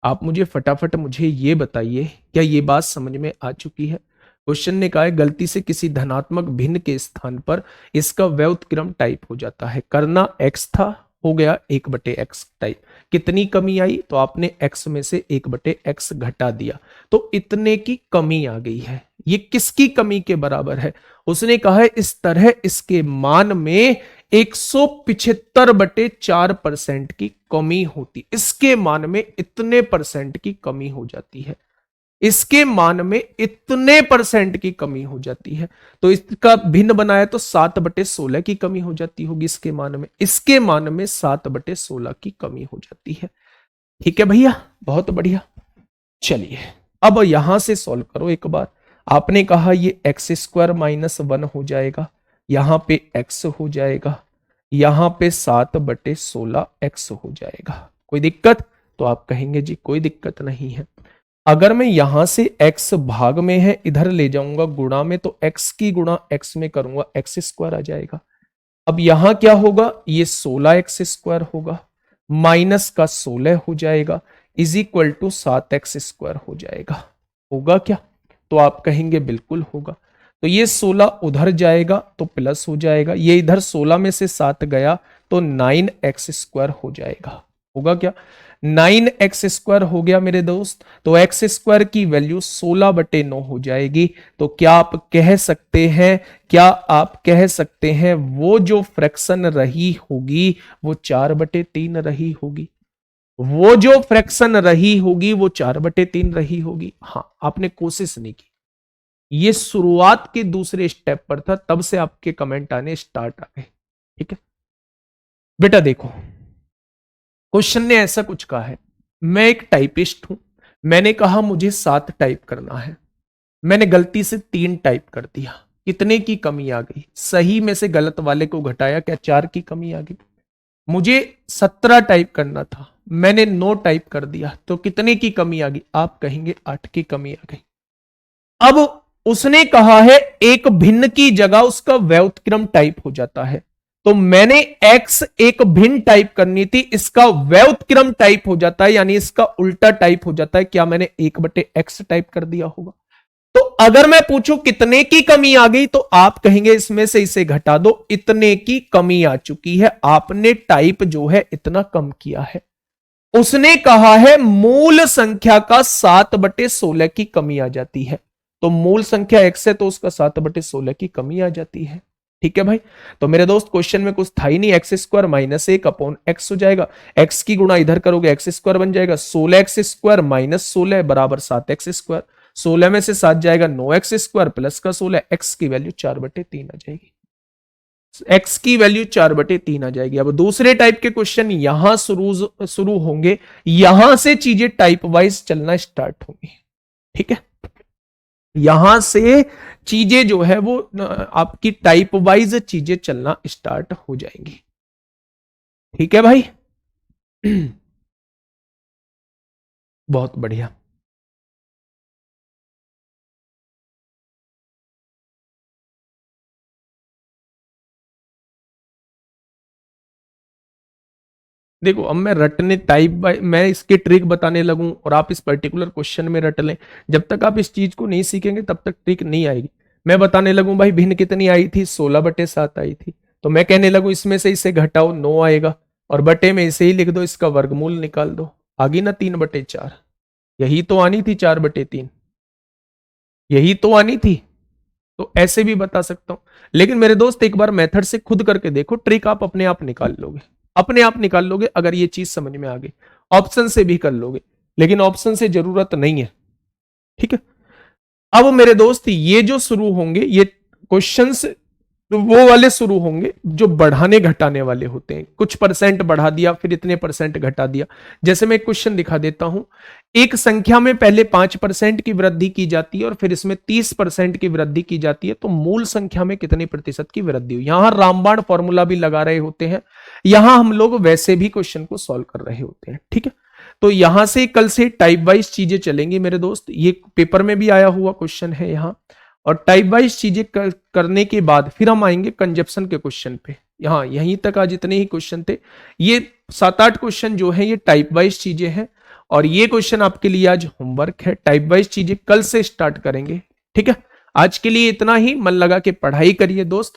आप मुझे फटाफट मुझे ये बताइए, क्या ये बात समझ में आ चुकी है? क्वेश्चन ने कहा है गलती से किसी धनात्मक भिन्न के स्थान पर इसका व्युत्क्रम टाइप हो जाता है, करना x था, हो गया 1/x टाइप। कितनी कमी आई? तो आपने x में से 1/x घटा दिया, तो इतने की कमी आ गई है। ये किसकी कमी के बराबर है? उसने कहा है इस तरह इसके मान में 175/4% की कमी होती, इसके मान में इतने परसेंट की कमी हो जाती है, इसके मान में इतने परसेंट की कमी हो जाती है। तो इसका भिन्न बनाया तो 7/16 की कमी हो जाती होगी इसके मान में, इसके मान में 7/16 की कमी हो जाती है। ठीक है भैया, बहुत बढ़िया। चलिए अब यहां से सॉल्व करो एक बार। आपने कहा ये x² - 1 हो जाएगा, यहां पे x हो जाएगा, यहां पे 7/16x हो जाएगा। कोई दिक्कत? तो आप कहेंगे जी कोई दिक्कत नहीं है। अगर मैं यहां से x भाग में है इधर ले जाऊंगा गुणा में, तो x की गुणा x में करूंगा, x² आ जाएगा। अब यहां क्या होगा? ये 16x² होगा, माइनस का 16 हो जाएगा, इज इक्वल टू 7x² हो जाएगा। होगा क्या? तो आप कहेंगे बिल्कुल होगा। तो ये 16 उधर जाएगा तो प्लस हो जाएगा, ये इधर 16 में से 7 गया तो 9x² हो जाएगा। होगा क्या? 9x² हो गया मेरे दोस्त। तो x² की वैल्यू 16/9 हो जाएगी। तो क्या आप कह सकते हैं, क्या आप कह सकते हैं वो जो फ्रैक्शन रही होगी वो 4/3 रही होगी? वो जो फ्रैक्शन रही होगी वो 4/3 रही होगी। हाँ, आपने कोशिश नहीं की, ये शुरुआत के दूसरे स्टेप पर था, तब से आपके कमेंट आने स्टार्ट आ गए। ठीक है बेटा, देखो क्वेश्चन ने ऐसा कुछ कहा है, मैं एक टाइपिस्ट हूं, मैंने कहा मुझे 7 टाइप करना है, मैंने गलती से 3 टाइप कर दिया, कितने की कमी आ गई? सही में से गलत वाले को घटाया, क्या 4 की कमी आ गई? मुझे 17 टाइप करना था, मैंने 9 टाइप कर दिया, तो कितने की कमी आ गई? आप कहेंगे 8 की कमी आ गई। अब उसने कहा है एक भिन्न की जगह उसका व्युत्क्रम टाइप हो जाता है, तो मैंने x एक भिन्न टाइप करनी थी, इसका व्युत्क्रम टाइप हो जाता है, यानी इसका उल्टा टाइप हो जाता है। क्या मैंने 1/x टाइप कर दिया होगा? तो अगर मैं पूछूं कितने की कमी आ गई, तो आप कहेंगे इसमें से इसे घटा दो, इतने की कमी आ चुकी है, आपने टाइप जो है इतना कम किया है। उसने कहा है मूल संख्या का 7/16 की कमी आ जाती है, तो मूल संख्या x है तो उसका 7/16 की कमी आ जाती है। ठीक है भाई, तो मेरे दोस्त क्वेश्चन में कुछ था ही नहीं, x² - 1/x हो जाएगा, x की गुणा इधर करोगे x² बन जाएगा, 16x² - 16 बराबर 7x², 16 में से 7 जाएगा 9x² प्लस का 16, x की वैल्यू 4/3 आ जाएगी, x की वैल्यू 4/3 आ जाएगी। अब दूसरे टाइप के क्वेश्चन यहां शुरू होंगे, यहां से चीजें टाइप वाइज चलना स्टार्ट होंगी। ठीक है, यहां से चीजें जो है वो आपकी टाइप वाइज चीजें चलना स्टार्ट हो जाएंगी। ठीक है भाई बहुत बढ़िया। देखो अब मैं रटने टाइप बाय मैं इसके ट्रिक बताने लगूं और आप इस पर्टिकुलर क्वेश्चन में रट लें, जब तक आप इस चीज को नहीं सीखेंगे तब तक ट्रिक नहीं आएगी। मैं बताने लगूं भाई भिन्न कितनी आई थी, 16/7 आई थी, तो मैं कहने लगूं इसमें से इसे घटाओ 9 आएगा, और बटे में इसे ही लिख दो, इसका वर्गमूल निकाल दो, आगी ना 3/4, यही तो आनी थी 4/3, यही तो आनी थी। तो ऐसे भी बता सकता हूं, लेकिन मेरे दोस्त एक बार मेथड से खुद करके देखो, ट्रिक आप अपने आप निकाल लोगे, अपने आप निकाल लोगे अगर ये चीज समझ में आ गई। ऑप्शन से भी कर लोगे, लेकिन ऑप्शन से जरूरत नहीं है। ठीक है, अब मेरे दोस्त ये जो शुरू होंगे ये क्वेश्चंस, तो वो वाले शुरू होंगे जो बढ़ाने घटाने वाले होते हैं, कुछ परसेंट बढ़ा दिया फिर इतने परसेंट घटा दिया। जैसे मैं एक क्वेश्चन दिखा देता हूं, एक संख्या में पहले 5% की वृद्धि की जाती है और फिर इसमें 30% की वृद्धि की जाती है, तो मूल संख्या में कितने प्रतिशत की वृद्धि हुई? यहां रामबाण फॉर्मूला भी लगा रहे होते हैं, यहां हम लोग वैसे भी क्वेश्चन को सॉल्व कर रहे होते हैं। ठीक है, तो यहां से कल से टाइप वाइज चीजें चलेंगी मेरे दोस्त, ये पेपर में भी आया हुआ क्वेश्चन है यहां, और टाइप वाइज चीजें करने के बाद फिर हम आएंगे कंजप्शन के क्वेश्चन पे। यहां यहीं तक आज इतने ही क्वेश्चन थे, ये 7-8 क्वेश्चन जो है ये टाइप वाइज चीजें हैं, और ये क्वेश्चन आपके लिए आज होमवर्क है। टाइप वाइज चीजें कल से स्टार्ट करेंगे। ठीक है, आज के लिए इतना ही, मन लगा के पढ़ाई करिए दोस्त,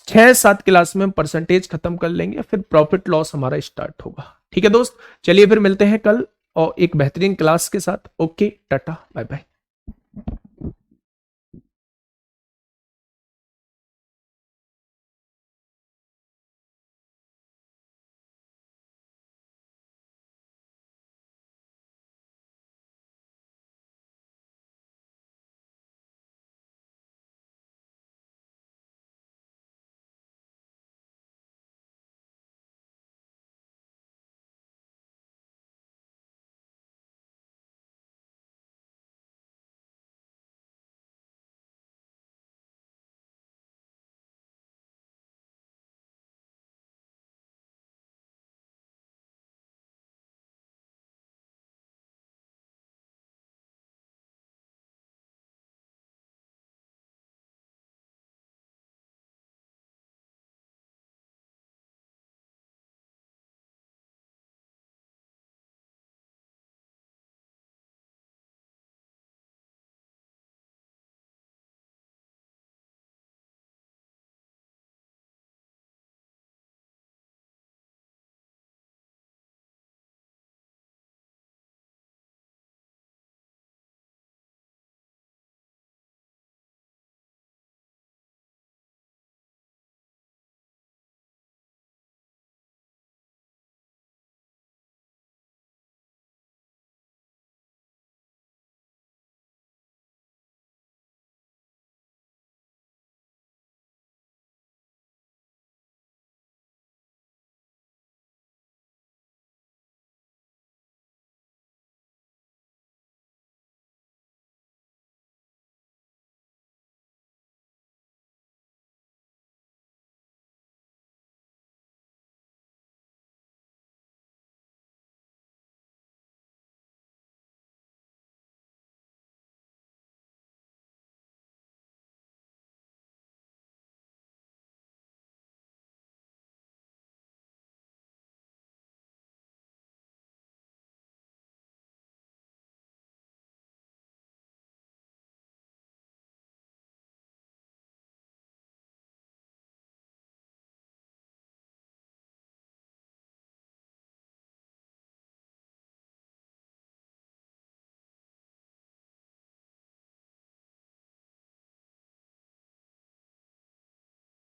6-7 क्लास में हम परसेंटेज खत्म कर लेंगे, फिर प्रॉफिट लॉस हमारा स्टार्ट होगा। ठीक है दोस्त, चलिए फिर मिलते हैं कल और एक बेहतरीन क्लास के साथ। Okay, tata bye bye.